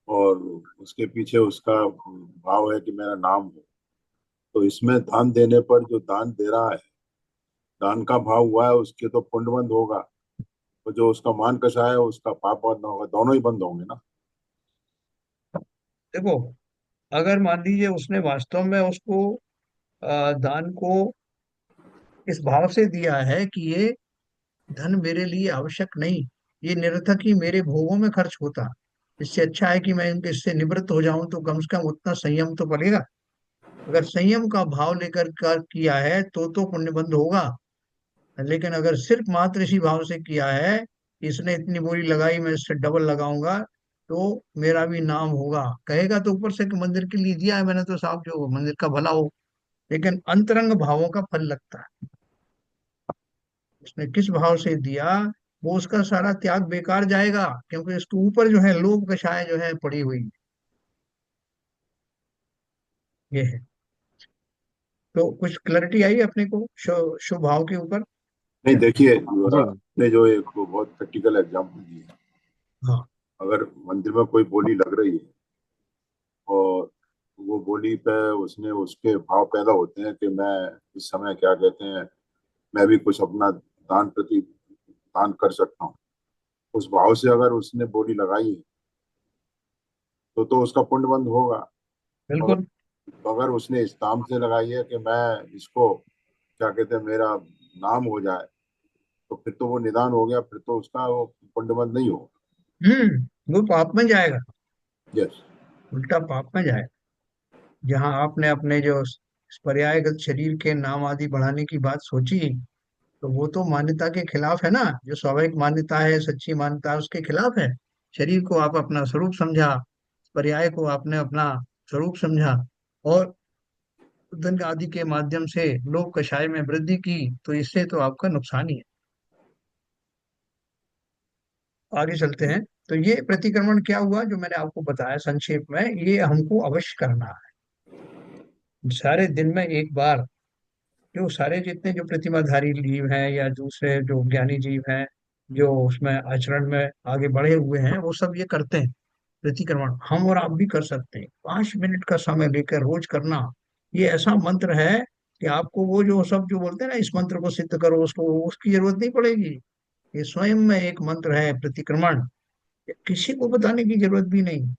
और उसके पीछे उसका भाव है कि मेरा नाम हो, तो इसमें दान देने पर जो दान दे रहा है, दान का भाव हुआ है, उसके तो पुण्य बंद होगा, और जो उसका मान कसा है उसका पाप बंद होगा, दोनों ही बंद होंगे ना। देखो, अगर मान लीजिए उसने वास्तव में उसको दान को इस भाव से दिया है कि ये धन मेरे लिए आवश्यक नहीं, ये निरर्थक ही मेरे भोगों में खर्च होता, इससे अच्छा है कि मैं इनके इससे निवृत्त हो जाऊं, तो कम से कम उतना संयम तो पड़ेगा। अगर संयम का भाव लेकर कर किया है तो पुण्यबंध होगा। लेकिन अगर सिर्फ मात्र इसी भाव से किया है, इसने इतनी बोली लगाई मैं इससे डबल लगाऊंगा तो मेरा भी नाम होगा, कहेगा तो ऊपर से कि मंदिर के लिए दिया है मैंने तो साहब, जो मंदिर का भला हो, लेकिन अंतरंग भावों का फल लगता है। उसने किस भाव से दिया, वो उसका सारा त्याग बेकार जाएगा, क्योंकि इसके ऊपर जो है लोभ कषाय जो है पड़ी हुई है। ये है। तो कुछ क्लैरिटी आई अपने को शुभ भाव के ऊपर। नहीं देखिए, जी। आपने जो एक बहुत प्रैक्टिकल एग्जांपल दिया, हाँ, अगर मंदिर में कोई बोली लग रही है और वो बोली पे उसने उसके भाव पैदा होते हैं कि मैं इस समय क्या कहते हैं, मैं भी कुछ अपना दान प्रति दान कर सकता हूँ, उस भाव से अगर उसने बोली लगाई है तो उसका पुण्य बंद होगा। मगर बिल्कुल। अगर उसने इस काम से लगाई है कि मैं इसको क्या कहते हैं मेरा नाम हो जाए, तो फिर तो वो निदान हो गया, फिर तो उसका वो पुण्य बंद नहीं होगा। वो पाप में जाएगा, यस। उल्टा पाप में जाएगा। जहां आपने अपने जो इस पर्यायगत शरीर के नाम आदि बढ़ाने की बात सोची, तो वो तो मान्यता के खिलाफ है ना, जो स्वाभाविक मान्यता है, सच्ची मान्यता है, उसके खिलाफ है। शरीर को आप अपना स्वरूप समझा, पर्याय को आपने अपना स्वरूप समझा, और धन आदि के माध्यम से लोभ कषाय में वृद्धि की, तो इससे तो आपका नुकसान ही है। आगे चलते हैं। तो ये प्रतिक्रमण क्या हुआ जो मैंने आपको बताया संक्षेप में, ये हमको अवश्य करना है सारे दिन में एक बार। जो सारे जितने जो प्रतिमाधारी जीव हैं या दूसरे जो ज्ञानी जीव हैं, जो उसमें आचरण में आगे बढ़े हुए हैं, वो सब ये करते हैं प्रतिक्रमण। हम और आप भी कर सकते हैं, 5 मिनट का समय लेकर रोज करना। ये ऐसा मंत्र है कि आपको वो जो सब जो बोलते हैं ना, इस मंत्र को सिद्ध करो, उसको उसकी जरूरत नहीं पड़ेगी। ये स्वयं में एक मंत्र है प्रतिक्रमण, किसी को बताने की जरूरत भी नहीं।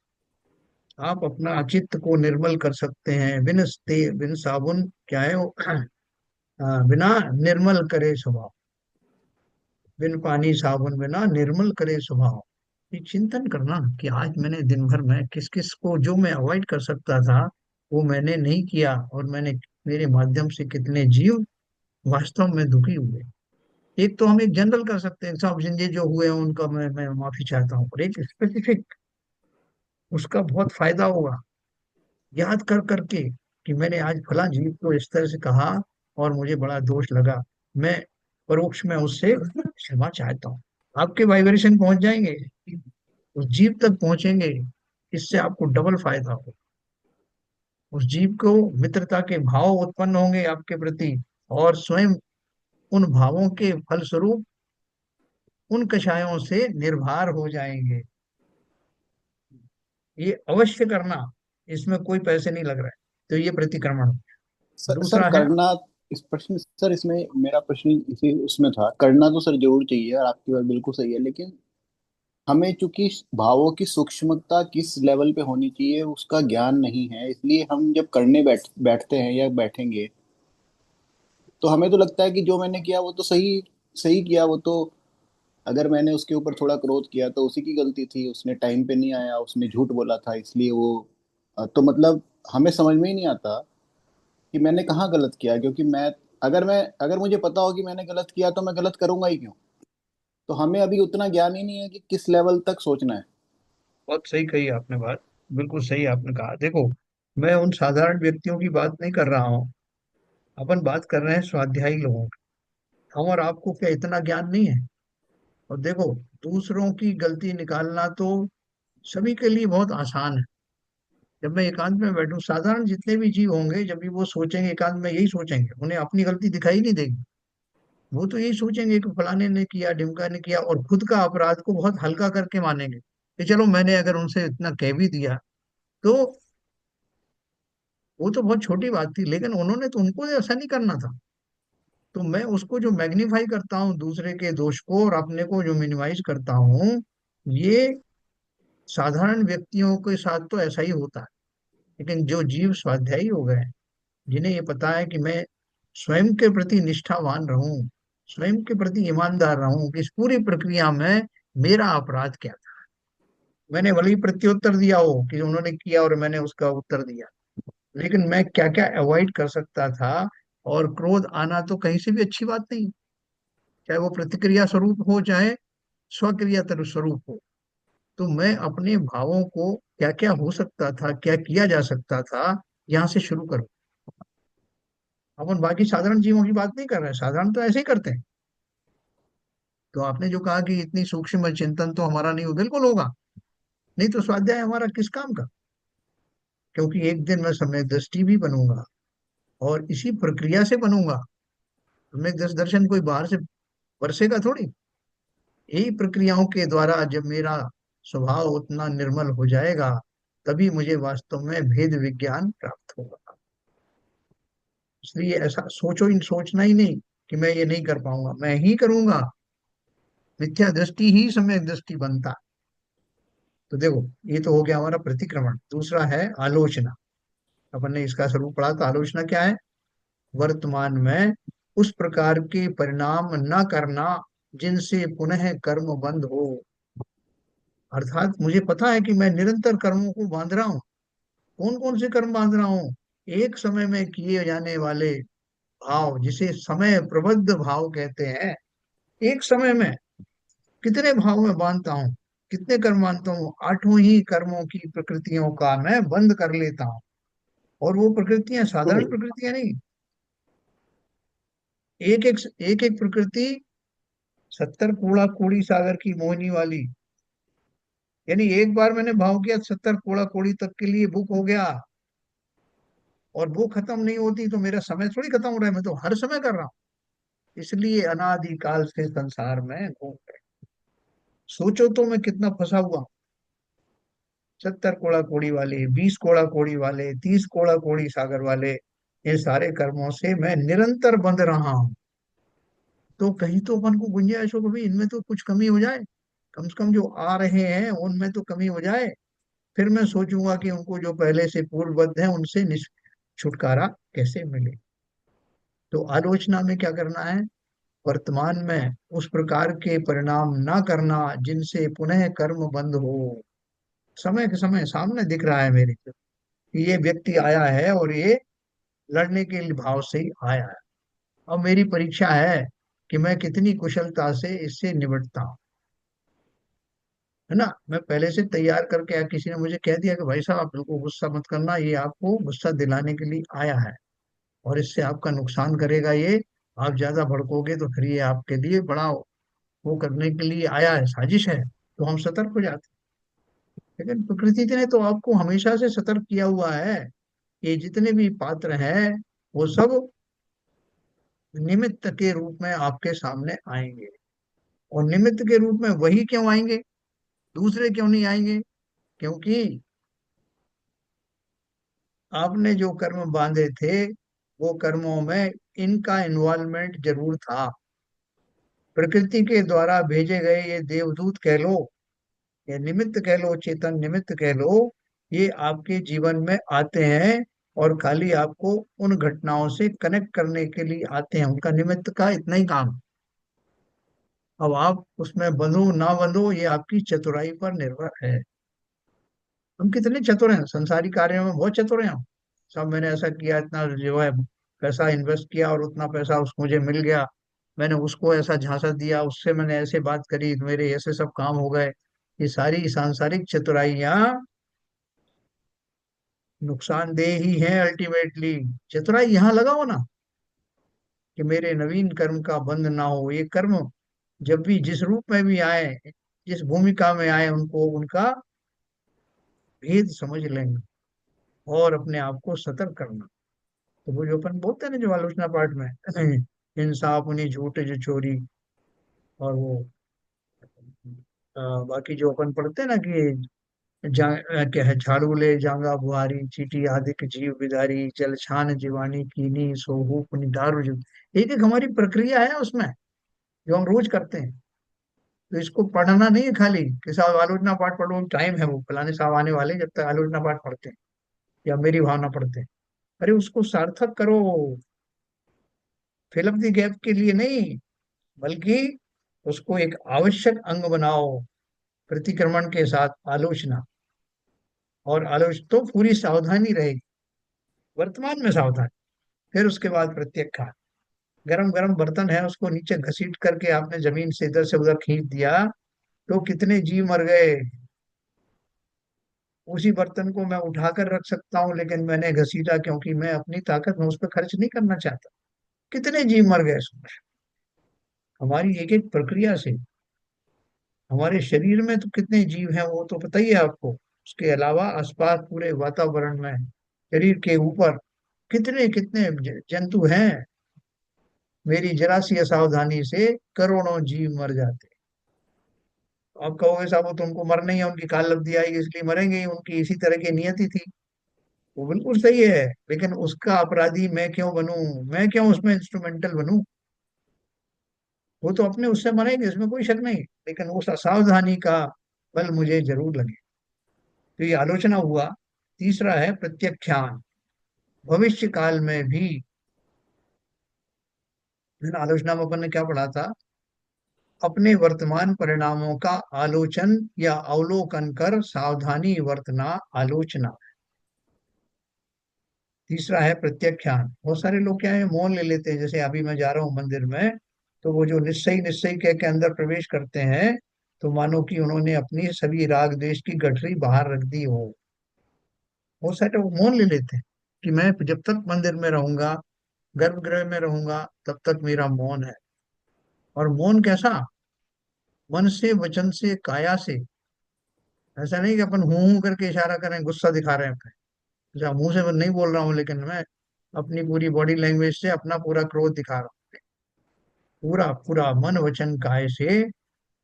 आप अपना चित्त को निर्मल कर सकते हैं, बिन साबुन क्या है वो बिना निर्मल करे स्वभाव, बिन पानी साबुन बिना निर्मल करे स्वभाव। ये चिंतन करना कि आज मैंने दिन भर में किस किस को जो मैं अवॉइड कर सकता था वो मैंने नहीं किया, और मैंने मेरे माध्यम से कितने जीव वास्तव में दुखी हुए। एक तो हम एक जनरल कर सकते हैं, सब जिंदगी जो हुए हैं उनका मैं माफी चाहता हूँ, और एक स्पेसिफिक, उसका बहुत फायदा होगा याद कर करके कि मैंने आज फला जीव को इस तरह से कहा और मुझे बड़ा दोष लगा, मैं परोक्ष में उससे क्षमा चाहता हूँ। आपके वाइब्रेशन पहुंच जाएंगे, उस जीव तक पहुंचेंगे, इससे आपको डबल फायदा हो। उस जीव को मित्रता के भाव उत्पन्न होंगे आपके प्रति, और स्वयं उन भावों के फलस्वरूप उन कषायों से निर्भर हो जाएंगे। ये अवश्य करना, इसमें कोई पैसे नहीं लग रहा है। तो ये प्रतिक्रमण। सर दूसरा है, करना, इस प्रश्न सर इसमें मेरा प्रश्न इसी उसमें था, करना तो सर जरूर चाहिए और आपकी बात बिल्कुल सही है, लेकिन हमें चूंकि भावों की सूक्ष्मता किस लेवल पे होनी चाहिए उसका ज्ञान नहीं है, इसलिए हम जब करने बैठते हैं या बैठेंगे तो हमें तो लगता है कि जो मैंने किया वो तो सही सही किया, वो तो अगर मैंने उसके ऊपर थोड़ा क्रोध किया तो उसी की गलती थी, उसने टाइम पे नहीं आया, उसने झूठ बोला था इसलिए वो तो मतलब हमें समझ में ही नहीं आता कि मैंने कहाँ गलत किया, क्योंकि अगर मुझे पता हो कि मैंने गलत किया तो मैं गलत करूंगा ही क्यों। तो हमें अभी उतना ज्ञान ही नहीं है कि किस लेवल तक सोचना है। बहुत सही कही आपने बात, बिल्कुल सही आपने कहा। देखो, मैं उन साधारण व्यक्तियों की बात नहीं कर रहा हूँ, अपन बात कर रहे हैं स्वाध्यायी लोगों की। हम और आपको क्या इतना ज्ञान नहीं है? और देखो, दूसरों की गलती निकालना तो सभी के लिए बहुत आसान है। जब मैं एकांत में बैठूं, साधारण जितने भी जीव होंगे, जब भी वो सोचेंगे एकांत में, यही सोचेंगे, उन्हें अपनी गलती दिखाई नहीं देगी। वो तो यही सोचेंगे कि फलाने ने किया, ढिमका ने किया, और खुद का अपराध को बहुत हल्का करके मानेंगे कि चलो मैंने अगर उनसे इतना कह भी दिया तो वो तो बहुत छोटी बात थी, लेकिन उन्होंने तो, उनको ऐसा नहीं करना था। तो मैं उसको जो मैग्नीफाई करता हूँ दूसरे के दोष को, और अपने को जो मिनिमाइज करता हूँ, ये साधारण व्यक्तियों के साथ तो ऐसा ही होता है। लेकिन जो जीव स्वाध्यायी हो गए, जिन्हें ये पता है कि मैं स्वयं के प्रति निष्ठावान रहूं, स्वयं के प्रति ईमानदार रहूं, कि इस पूरी प्रक्रिया में मेरा अपराध क्या था। मैंने भले ही प्रत्युत्तर दिया हो कि उन्होंने किया और मैंने उसका उत्तर दिया, लेकिन मैं क्या क्या अवॉइड कर सकता था। और क्रोध आना तो कहीं से भी अच्छी बात नहीं, चाहे वो प्रतिक्रिया स्वरूप हो चाहे स्वक्रिया स्वरूप हो। तो मैं अपने भावों को, क्या क्या हो सकता था, क्या किया जा सकता था, यहाँ से शुरू करूं। अपन बाकी साधारण जीवों की बात नहीं कर रहे हैं, साधारण तो ऐसे ही करते हैं। तो आपने जो कहा कि इतनी सूक्ष्म चिंतन तो हमारा नहीं हो, बिल्कुल होगा, नहीं तो स्वाध्याय हमारा किस काम का। क्योंकि एक दिन मैं सम्यक दृष्टि भी बनूंगा, और इसी प्रक्रिया से बनूंगा। सम्यक दर्शन कोई बाहर से बरसेगा थोड़ी। यही प्रक्रियाओं के द्वारा जब मेरा स्वभाव उतना निर्मल हो जाएगा, तभी मुझे वास्तव में भेद विज्ञान प्राप्त होगा। इसलिए ऐसा सोचना ही नहीं कि मैं ये नहीं कर पाऊंगा, मैं ही करूंगा। मिथ्या दृष्टि ही सम्यक दृष्टि बनता। तो देखो, ये तो हो गया हमारा प्रतिक्रमण। दूसरा है आलोचना। अपन ने इसका स्वरूप पढ़ा था। आलोचना क्या है? वर्तमान में उस प्रकार के परिणाम न करना जिनसे पुनः कर्म बंद हो। अर्थात मुझे पता है कि मैं निरंतर कर्मों को बांध रहा हूँ। कौन कौन से कर्म बांध रहा हूँ? एक समय में किए जाने वाले भाव, जिसे समय प्रबद्ध भाव कहते हैं। एक समय में कितने भाव में बांधता हूँ, कितने कर्म बांधता हूँ? 8 ही कर्मों की प्रकृतियों का मैं बंद कर लेता हूँ। और वो प्रकृतियां साधारण प्रकृतियां नहीं, एक एक प्रकृति 70 कूड़ा कूड़ी सागर की मोहिनी वाली, यानी एक बार मैंने भाव किया 70 कोड़ा कोड़ी तक के लिए बुक हो गया, और वो खत्म नहीं होती तो मेरा समय थोड़ी खत्म हो रहा है, मैं तो हर समय कर रहा हूँ। इसलिए अनादि काल से संसार में घूम रहे। सोचो तो मैं कितना फंसा हुआ हूं। 70 कोड़ा कोड़ी वाले, 20 कोड़ा कोड़ी वाले, 30 कोड़ा कोड़ी सागर वाले, ये सारे कर्मों से मैं निरंतर बंध रहा हूँ। तो कहीं तो अपन को गुंजाइश हो, कभी इनमें तो कुछ कमी हो जाए, कम से कम जो आ रहे हैं उनमें तो कमी हो जाए। फिर मैं सोचूंगा कि उनको जो पहले से पूर्वबद्ध है उनसे छुटकारा कैसे मिले। तो आलोचना में क्या करना है, वर्तमान में उस प्रकार के परिणाम ना करना जिनसे पुनः कर्म बंद हो। समय के समय सामने दिख रहा है मेरे को कि ये व्यक्ति आया है और ये लड़ने के भाव से ही आया है। अब मेरी परीक्षा है कि मैं कितनी कुशलता से इससे निपटता हूँ, है ना। मैं पहले से तैयार करके, किसी ने मुझे कह दिया कि भाई साहब आप बिल्कुल गुस्सा मत करना, ये आपको गुस्सा दिलाने के लिए आया है और इससे आपका नुकसान करेगा ये, आप ज्यादा भड़कोगे तो फिर ये आपके लिए बड़ा वो करने के लिए आया है, साजिश है, तो हम सतर्क हो जाते हैं। लेकिन प्रकृति ने तो आपको हमेशा से सतर्क किया हुआ है। ये जितने भी पात्र हैं वो सब निमित्त के रूप में आपके सामने आएंगे। और निमित्त के रूप में वही क्यों आएंगे, दूसरे क्यों नहीं आएंगे? क्योंकि आपने जो कर्म बांधे थे वो कर्मों में इनका इन्वॉल्वमेंट जरूर था। प्रकृति के द्वारा भेजे गए ये देवदूत कह लो या निमित्त कह लो, चेतन निमित्त कह लो, ये आपके जीवन में आते हैं और खाली आपको उन घटनाओं से कनेक्ट करने के लिए आते हैं। उनका निमित्त का इतना ही काम। अब आप उसमें बंधो ना बंधो ये आपकी चतुराई पर निर्भर है। हम कितने चतुर हैं संसारी कार्यों में, बहुत चतुर हैं हम। सब मैंने ऐसा किया, इतना जो है पैसा इन्वेस्ट किया और उतना पैसा उस मुझे मिल गया, मैंने उसको ऐसा झांसा दिया, उससे मैंने ऐसे बात करी तो मेरे ऐसे सब काम हो गए। ये सारी सांसारिक चतुराइयां नुकसानदेह ही है अल्टीमेटली। चतुराई यहाँ लगाओ ना कि मेरे नवीन कर्म का बंध ना हो। ये कर्म जब भी जिस रूप में भी आए, जिस भूमिका में आए, उनको उनका भेद समझ लेंगे और अपने आप को सतर्क करना। तो वो जो अपन बोलते हैं ना, जो आलोचना पाठ में इंसाफ उन्हीं झूठ जो चोरी, और वो बाकी जो अपन पढ़ते हैं ना कि क्या है, झाड़ू ले जांगा बुहारी, चीटी आदिक जीव बिदारी, जल छान जीवानी कीनी सोहू पुनि दारु जुग। एक एक हमारी प्रक्रिया है उसमें, जो हम रोज करते हैं। तो इसको पढ़ना नहीं है खाली कि साहब आलोचना पाठ पढ़ो, टाइम है वो फलाने साहब आने वाले जब तक आलोचना पाठ पढ़ते हैं या मेरी भावना पढ़ते हैं। अरे उसको सार्थक करो, फिल अप द गैप के लिए नहीं, बल्कि उसको एक आवश्यक अंग बनाओ। प्रतिक्रमण के साथ आलोचना, और आलोचना तो पूरी सावधानी रहेगी, वर्तमान में सावधानी। फिर उसके बाद प्रत्याख्यान। गरम गरम बर्तन है उसको नीचे घसीट करके आपने जमीन से इधर से उधर खींच दिया तो कितने जीव मर गए। उसी बर्तन को मैं उठाकर रख सकता हूँ, लेकिन मैंने घसीटा क्योंकि मैं अपनी ताकत में उस पर खर्च नहीं करना चाहता। कितने जीव मर गए उसमें। हमारी एक एक प्रक्रिया से, हमारे शरीर में तो कितने जीव हैं वो तो पता ही है आपको। उसके अलावा आसपास पूरे वातावरण में, शरीर के ऊपर कितने कितने जंतु हैं। मेरी जरा सी असावधानी से करोड़ों जीव मर जाते। आप कहोगे साहब वो तो उनको मरना ही है, उनकी काल लब्धि आएगी इसलिए मरेंगे ही, उनकी इसी तरह की नियति थी। वो बिल्कुल सही है, लेकिन उसका अपराधी मैं क्यों बनूं? मैं क्यों उसमें इंस्ट्रूमेंटल बनूं? वो तो अपने उससे मरेंगे, इसमें कोई शक नहीं, लेकिन उस असावधानी का फल मुझे जरूर लगे। तो ये आलोचना हुआ। तीसरा है प्रत्याख्यान। भविष्य काल में भी, आलोचना में अपन ने क्या पढ़ा था, अपने वर्तमान परिणामों का आलोचन या अवलोकन कर सावधानी वर्तना आलोचना। तीसरा है प्रत्याख्यान। बहुत सारे लोग क्या है, मौन ले लेते हैं। जैसे अभी मैं जा रहा हूँ मंदिर में, तो वो जो निश्चय निश्चय कह के अंदर प्रवेश करते हैं, तो मानो कि उन्होंने अपनी सभी राग द्वेष की गठरी बाहर रख दी हो। बहुत सारे वो मौन ले लेते हैं कि मैं जब तक मंदिर में रहूंगा, गर्भगृह में रहूंगा, तब तक मेरा मौन है। और मौन कैसा? मन से, वचन से, काया से, ऐसा नहीं कि अपन हूं हूं करके इशारा करें, गुस्सा दिखा रहे हैं अपने। जैसा मुंह से मैं नहीं बोल रहा हूँ, लेकिन मैं अपनी पूरी बॉडी लैंग्वेज से अपना पूरा क्रोध दिखा रहा हूँ। पूरा पूरा मन वचन काय से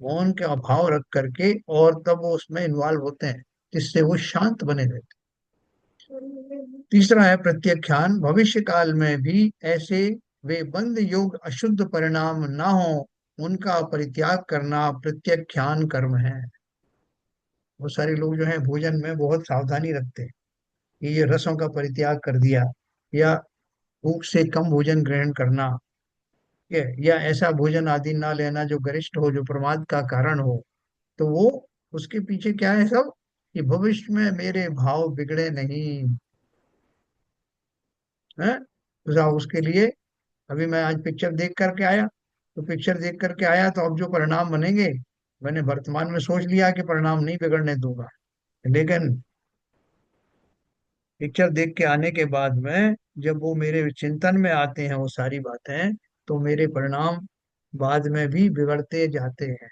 मौन का अभाव रख करके, और तब वो उसमें इन्वॉल्व होते हैं, जिससे वो शांत बने रहते हैं। तीसरा है प्रत्याख्यान। भविष्य काल में भी ऐसे वे बंद योग अशुद्ध परिणाम ना हो, उनका परित्याग करना प्रत्याख्यान कर्म है। बहुत सारे लोग जो है भोजन में बहुत सावधानी रखते हैं कि ये रसों का परित्याग कर दिया, या भूख से कम भोजन ग्रहण करना, या ऐसा भोजन आदि ना लेना जो गरिष्ठ हो, जो प्रमाद का कारण हो। तो वो उसके पीछे क्या है सब, कि भविष्य में मेरे भाव बिगड़े नहीं है। उसके लिए अभी मैं आज पिक्चर देख करके आया, तो पिक्चर देख करके आया तो अब जो परिणाम बनेंगे, मैंने वर्तमान में सोच लिया कि परिणाम नहीं बिगड़ने दूंगा। लेकिन पिक्चर देख के आने के बाद में जब वो मेरे चिंतन में आते हैं वो सारी बातें, तो मेरे परिणाम बाद में भी बिगड़ते जाते हैं।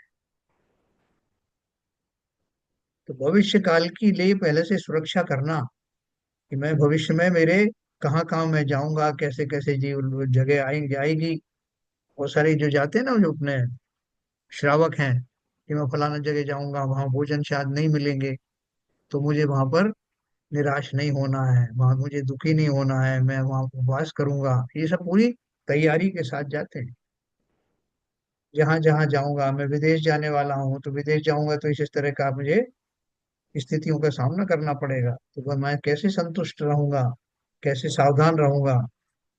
तो भविष्य काल की लिए पहले से सुरक्षा करना, कि मैं भविष्य में मेरे कहाँ कहाँ मैं जाऊंगा, कैसे कैसे जीव जगह आएंगे आएगी। बहुत सारे जो जाते हैं ना, जो अपने श्रावक हैं, कि मैं फलाना जगह जाऊंगा, वहां भोजन शायद नहीं मिलेंगे, तो मुझे वहां पर निराश नहीं होना है, वहां मुझे दुखी नहीं होना है, मैं वहां उपवास करूंगा। ये सब पूरी तैयारी के साथ जाते हैं। जहां जहां जाऊंगा, मैं विदेश जाने वाला हूँ, तो विदेश जाऊंगा तो इस तरह का मुझे स्थितियों का सामना करना पड़ेगा, तो वह मैं कैसे संतुष्ट रहूंगा, कैसे सावधान रहूंगा।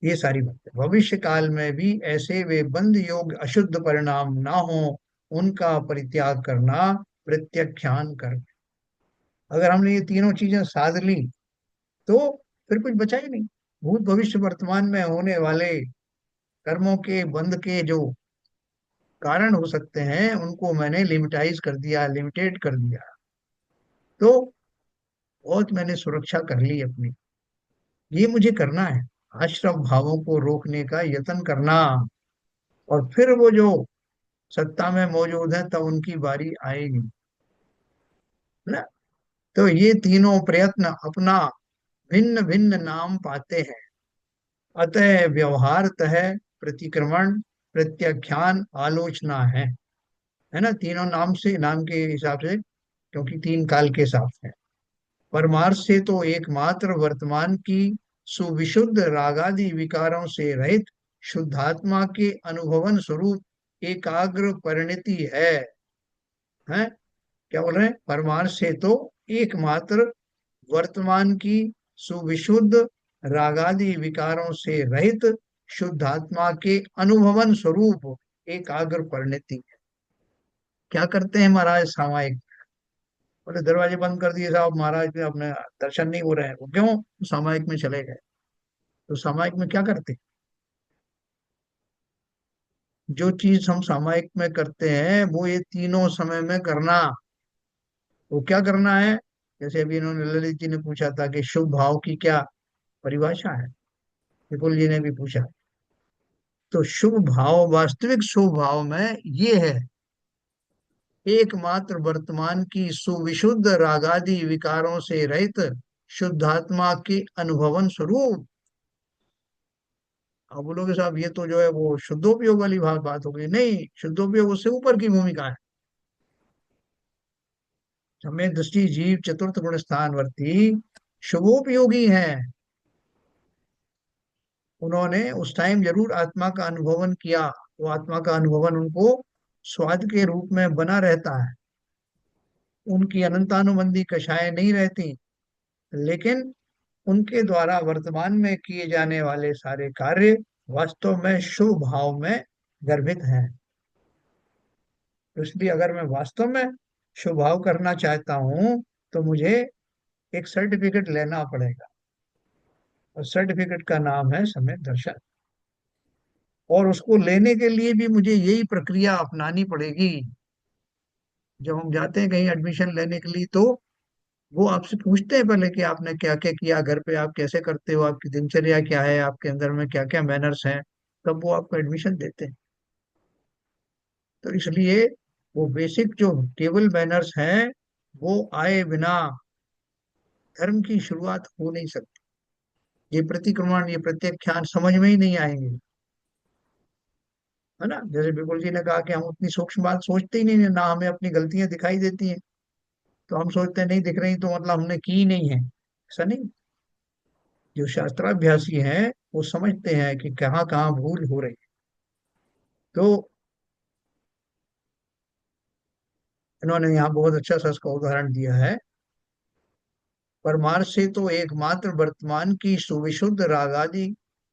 ये सारी बातें भविष्य काल में भी ऐसे वे बंद योग अशुद्ध परिणाम ना हो, उनका परित्याग करना प्रत्याख्यान कर। अगर हमने ये तीनों चीजें साध ली, तो फिर कुछ बचा ही नहीं। भूत भविष्य वर्तमान में होने वाले कर्मों के बंध के जो कारण हो सकते हैं, उनको मैंने लिमिटाइज कर दिया, लिमिटेड कर दिया। तो बहुत मैंने सुरक्षा कर ली अपनी। ये मुझे करना है, आश्रम भावों को रोकने का यत्न करना। और फिर वो जो सत्ता में मौजूद है, तब उनकी बारी आएगी, है ना। तो ये तीनों प्रयत्न अपना भिन्न भिन्न नाम पाते हैं। अतः व्यवहारतः प्रतिक्रमण, प्रत्याख्यान, आलोचना है ना। तीनों नाम से, नाम के हिसाब से, क्योंकि तीन काल के हिसाब से। परमार्थ से तो एकमात्र वर्तमान की सुविशुद्ध रागादि विकारों से रहित शुद्धात्मा के अनुभवन स्वरूप एकाग्र परिणति है। क्या बोल रहे हैं, परमार्थ से तो एकमात्र वर्तमान की सुविशुद्ध रागादि विकारों से रहित शुद्धात्मा के अनुभवन स्वरूप एकाग्र परिणति। क्या करते हैं महाराज सामायिक, बोले दरवाजे बंद कर दिए साहब, महाराज के अपने दर्शन नहीं हो रहे हैं। वो क्यों, सामायिक में चले गए। तो सामायिक में क्या करते, जो चीज हम सामायिक में करते हैं वो ये तीनों समय में करना। वो क्या करना है, जैसे अभी इन्होंने ललित जी ने पूछा था कि शुभ भाव की क्या परिभाषा है, विपुल जी ने भी पूछा। तो शुभ भाव, वास्तविक शुभ भाव में ये है, एकमात्र वर्तमान की सुविशुद्ध रागादि विकारों से रहित शुद्धात्मा के अनुभवन स्वरूप। अब बोलोगे साहब ये तो जो है वो शुद्धोपयोग वाली बात हो गई। नहीं, शुद्धोपयोग उससे ऊपर की भूमिका है। समय दृष्टि जीव चतुर्थ गुण स्थानवर्ती शुभोपयोगी हैं। उन्होंने उस टाइम जरूर आत्मा का अनुभवन किया, वो आत्मा का अनुभवन उनको स्वाद के रूप में बना रहता है। उनकी अनंतानुबंधी कषायें नहीं रहती, लेकिन उनके द्वारा वर्तमान में किए जाने वाले सारे कार्य वास्तव में शुभ भाव में गर्भित हैं। तो इसलिए अगर मैं वास्तव में शुभ भाव करना चाहता हूं, तो मुझे एक सर्टिफिकेट लेना पड़ेगा, और सर्टिफिकेट का नाम है समय दर्शन। और उसको लेने के लिए भी मुझे यही प्रक्रिया अपनानी पड़ेगी। जब हम जाते हैं कहीं एडमिशन लेने के लिए, तो वो आपसे पूछते हैं पहले कि आपने क्या क्या किया, घर पे आप कैसे करते हो, आपकी दिनचर्या क्या है, आपके अंदर में क्या क्या मैनर्स हैं। तब वो आपको एडमिशन देते हैं। तो इसलिए वो बेसिक जो टेबल मैनर्स हैं, वो आए बिना धर्म की शुरुआत हो नहीं सकती। ये प्रतिक्रमण, ये प्रत्याख्यान समझ में ही नहीं आएंगे, है ना। जैसे बिपुल जी ने कहा कि हम उतनी सूक्ष्म बात सोचते ही नहीं है, ना हमें अपनी गलतियां दिखाई देती हैं, तो हम सोचते हैं नहीं दिख रही तो मतलब हमने की ही नहीं है। ऐसा नहीं। जो शास्त्राभ्यासी हैं वो समझते हैं कि कहाँ कहाँ भूल हो रही है। तो इन्होंने यहाँ बहुत अच्छा सा इसका उदाहरण दिया है। परमार्थ से तो एकमात्र वर्तमान की सुविशुद्ध रागादि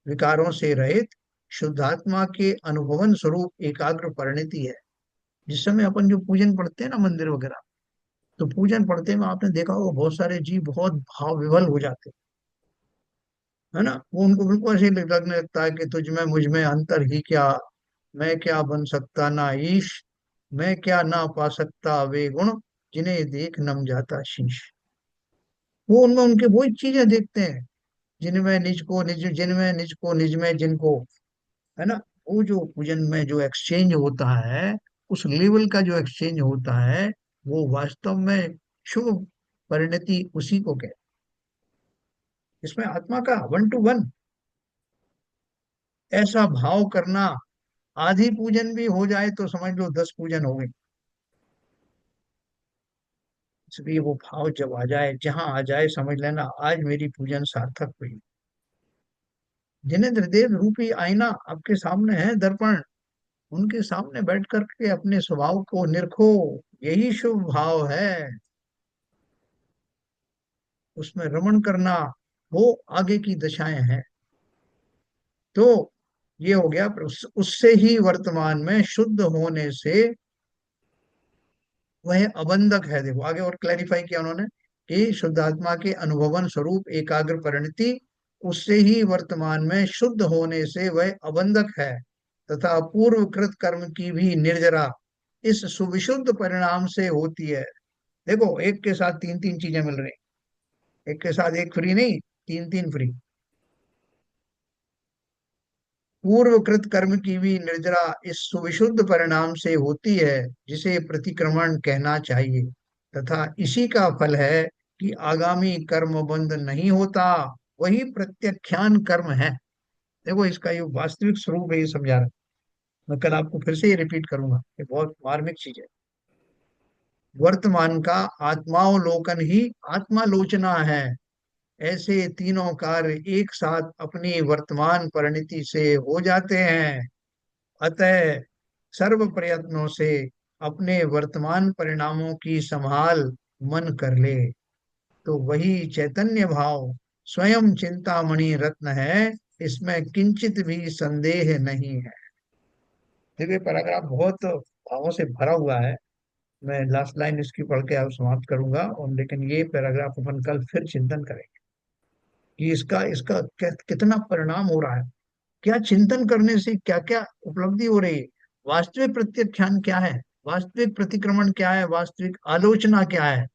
विकारों से रहित शुद्धात्मा के अनुभवन स्वरूप एकाग्र परिणति है। जिस समय अपन जो पूजन पढ़ते हैं ना मंदिर वगैरह, तो पूजन पढ़ते में आपने देखा होगा बहुत सारे जीव बहुत भाव विभल हो जाते हैं, है ना। वो उनको बिल्कुल ऐसे ही लगने लगता है कि तुझ में मुझ में अंतर ही क्या, मैं क्या बन सकता ना ईश, मैं क्या ना पा सकता वे गुण, जिन्हें देख नम जाता शीश। वो उनमें उनके वही चीजें देखते हैं, जिनमें निज को निज, जिनमें निज को निज में जिनको, है ना। वो जो पूजन में जो एक्सचेंज होता है, उस लेवल का जो एक्सचेंज होता है, वो वास्तव में शुभ परिणति उसी को कहते हैं। इसमें आत्मा का वन टू वन ऐसा भाव करना, आधी पूजन भी हो जाए तो समझ लो 10 पूजन हो गए। इसलिए वो भाव जब आ जाए, जहां आ जाए, समझ लेना आज मेरी पूजन सार्थक हुई। जिनेंद्र देव रूपी आईना आपके सामने है, दर्पण, उनके सामने बैठ करके अपने स्वभाव को निरखो। यही शुभ भाव है। उसमें रमण करना, वो आगे की दशाएं हैं। तो ये हो गया। उससे ही वर्तमान में शुद्ध होने से वह अबंधक है। देखो आगे और क्लैरिफाई किया उन्होंने कि शुद्धात्मा के अनुभवन स्वरूप एकाग्र परिणति, उससे ही वर्तमान में शुद्ध होने से वह अबंधक है तथा पूर्व कृत कर्म की भी निर्जरा इस सुविशुद्ध परिणाम से होती है। देखो एक के साथ तीन तीन चीजें मिल रही, एक के साथ एक फ्री नहीं, तीन तीन फ्री। पूर्वकृत कर्म की भी निर्जरा इस सुविशुद्ध परिणाम से होती है, जिसे प्रतिक्रमण कहना चाहिए, तथा इसी का फल है कि आगामी कर्म बंध नहीं होता, वही प्रत्याख्यान कर्म है। देखो इसका ये वास्तविक स्वरूप है, ये समझा रहा हूं। मैं कल आपको फिर से ये रिपीट करूंगा, ये बहुत मार्मिक चीज है। वर्तमान का आत्मावलोकन ही आत्मालोचना है। ऐसे तीनों कार्य एक साथ अपनी वर्तमान परिणति से हो जाते हैं। अतः सर्व प्रयत्नों से अपने वर्तमान परिणामों की संभाल मन कर ले, तो वही चैतन्य भाव स्वयं चिंतामणि रत्न है, इसमें किंचित भी संदेह नहीं है। देखिए पैराग्राफ बहुत भावों से भरा हुआ है। मैं लास्ट लाइन इसकी पढ़ के अब समाप्त करूंगा, और लेकिन ये पैराग्राफ अपन कल फिर चिंतन करेंगे कि इसका इसका कितना परिणाम हो रहा है, क्या चिंतन करने से क्या क्या उपलब्धि हो रही है, वास्तविक प्रत्याख्यान क्या है, वास्तविक प्रतिक्रमण क्या है, वास्तविक आलोचना क्या है।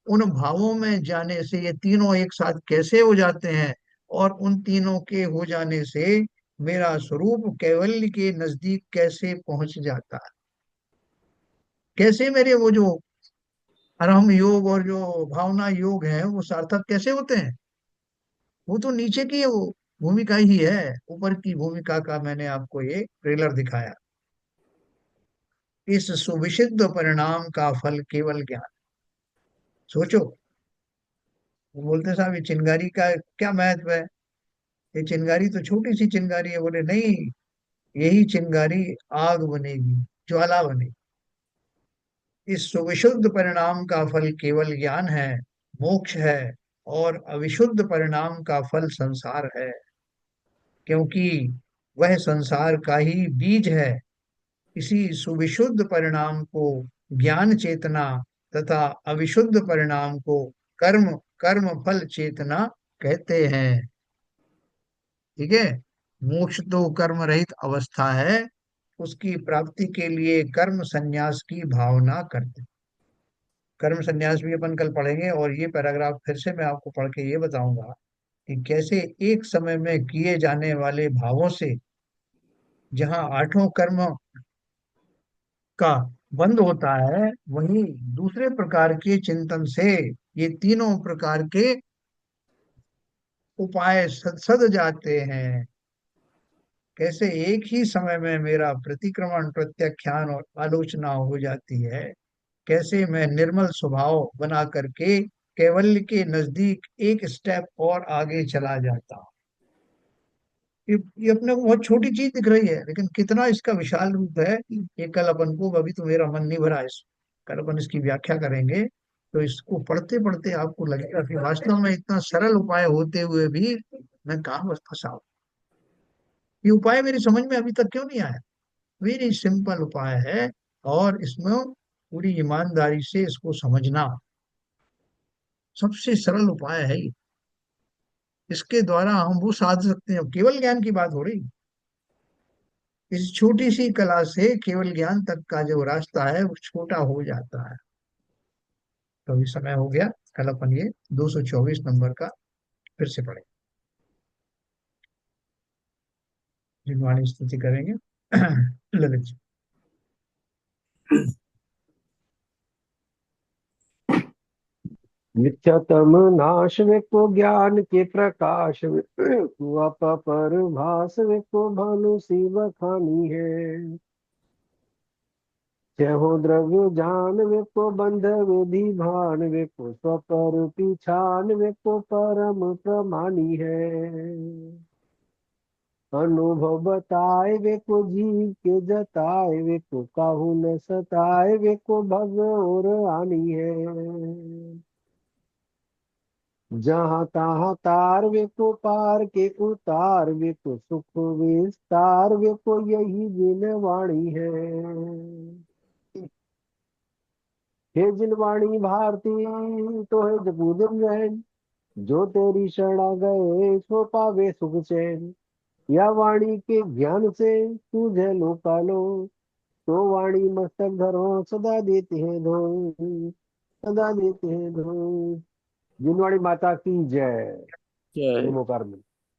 उन भावों में जाने से ये तीनों एक साथ कैसे हो जाते हैं, और उन तीनों के हो जाने से मेरा स्वरूप कैवल्य के नजदीक कैसे पहुंच जाता है, कैसे मेरे वो जो अरहम योग और जो भावना योग है वो सार्थक कैसे होते हैं। वो तो नीचे की है, वो भूमिका ही है, ऊपर की भूमिका का मैंने आपको ये ट्रेलर दिखाया। इस सुविशुद्ध परिणाम का फल केवल ज्ञान। सोचो, वो बोलते साहब ये चिंगारी का क्या महत्व है, ये चिंगारी तो छोटी सी चिंगारी है। बोले नहीं, यही चिंगारी आग बनेगी, ज्वाला बनेगी। इस सुविशुद्ध परिणाम का फल केवल ज्ञान है, मोक्ष है, और अविशुद्ध परिणाम का फल संसार है, क्योंकि वह संसार का ही बीज है। इसी सुविशुद्ध परिणाम को ज्ञान चेतना तथा अविशुद्ध परिणाम को कर्म कर्म फल चेतना कहते हैं। ठीक है। मोक्ष तो कर्म रहित अवस्था है, उसकी प्राप्ति के लिए कर्म संन्यास की भावना करते। कर्म संन्यास भी अपन कल पढ़ेंगे, और ये पैराग्राफ फिर से मैं आपको पढ़ के ये बताऊंगा कि कैसे एक समय में किए जाने वाले भावों से, जहाँ आठों कर्म का बंद होता है, वहीं दूसरे प्रकार के चिंतन से ये तीनों प्रकार के उपाय सद जाते हैं। कैसे एक ही समय में मेरा प्रतिक्रमण, प्रत्याख्यान और आलोचना हो जाती है, कैसे मैं निर्मल स्वभाव बना करके कैवल्य के नजदीक एक स्टेप और आगे चला जाता हूं। ये अपने को बहुत छोटी चीज दिख रही है, लेकिन कितना इसका विशाल रूप है, ये कल अपन को, अभी तो मेरा मन नहीं भरा इस, कल अपन इसकी व्याख्या करेंगे। तो इसको पढ़ते पढ़ते आपको लगेगा कि वास्तव में इतना सरल उपाय होते हुए भी मैं कहाँ बस फंसा हूं। ये उपाय मेरी समझ में अभी तक क्यों नहीं आया? वेरी सिंपल उपाय है, और इसमें पूरी ईमानदारी से इसको समझना सबसे सरल उपाय है ये। इसके द्वारा हम वो साध सकते हैं, केवल ज्ञान की बात हो रही। इस छोटी सी कला से केवल ज्ञान तक का जो रास्ता है वो छोटा हो जाता है। तो अभी समय हो गया, कल अपन ये 224 नंबर का फिर से पढ़ेंगे, जिनवाणी स्तुति करेंगे। ललित जी। मिथ्यातम नाश वे को ज्ञान के प्रकाश वे को पर भास वे को भानु सी बखानी है। हो द्रव्य जान वे को बंध विधि भान वे को स्वपर पिछान वे को परम प्रमानी है। अनुभव बताए वे को जीव के जताए वे को काहू न सताए वे को भव और आनी है। जहाँ तहाँ तार वे को पार के उतार वे को सुख विस्तार वे को यही जिन वाणी है। हे जिनवाणी भारती तो है जगूदन रहन, जो तेरी शरणा गए सो पावे सुख चैन। या वाणी के ज्ञान से तुझे लो पालो, तो वाणी मस्तक धरो सदा देते हैं धो, सदा देते हैं धो। जिनवाणी माता की जय। जय नमो कार्मेल।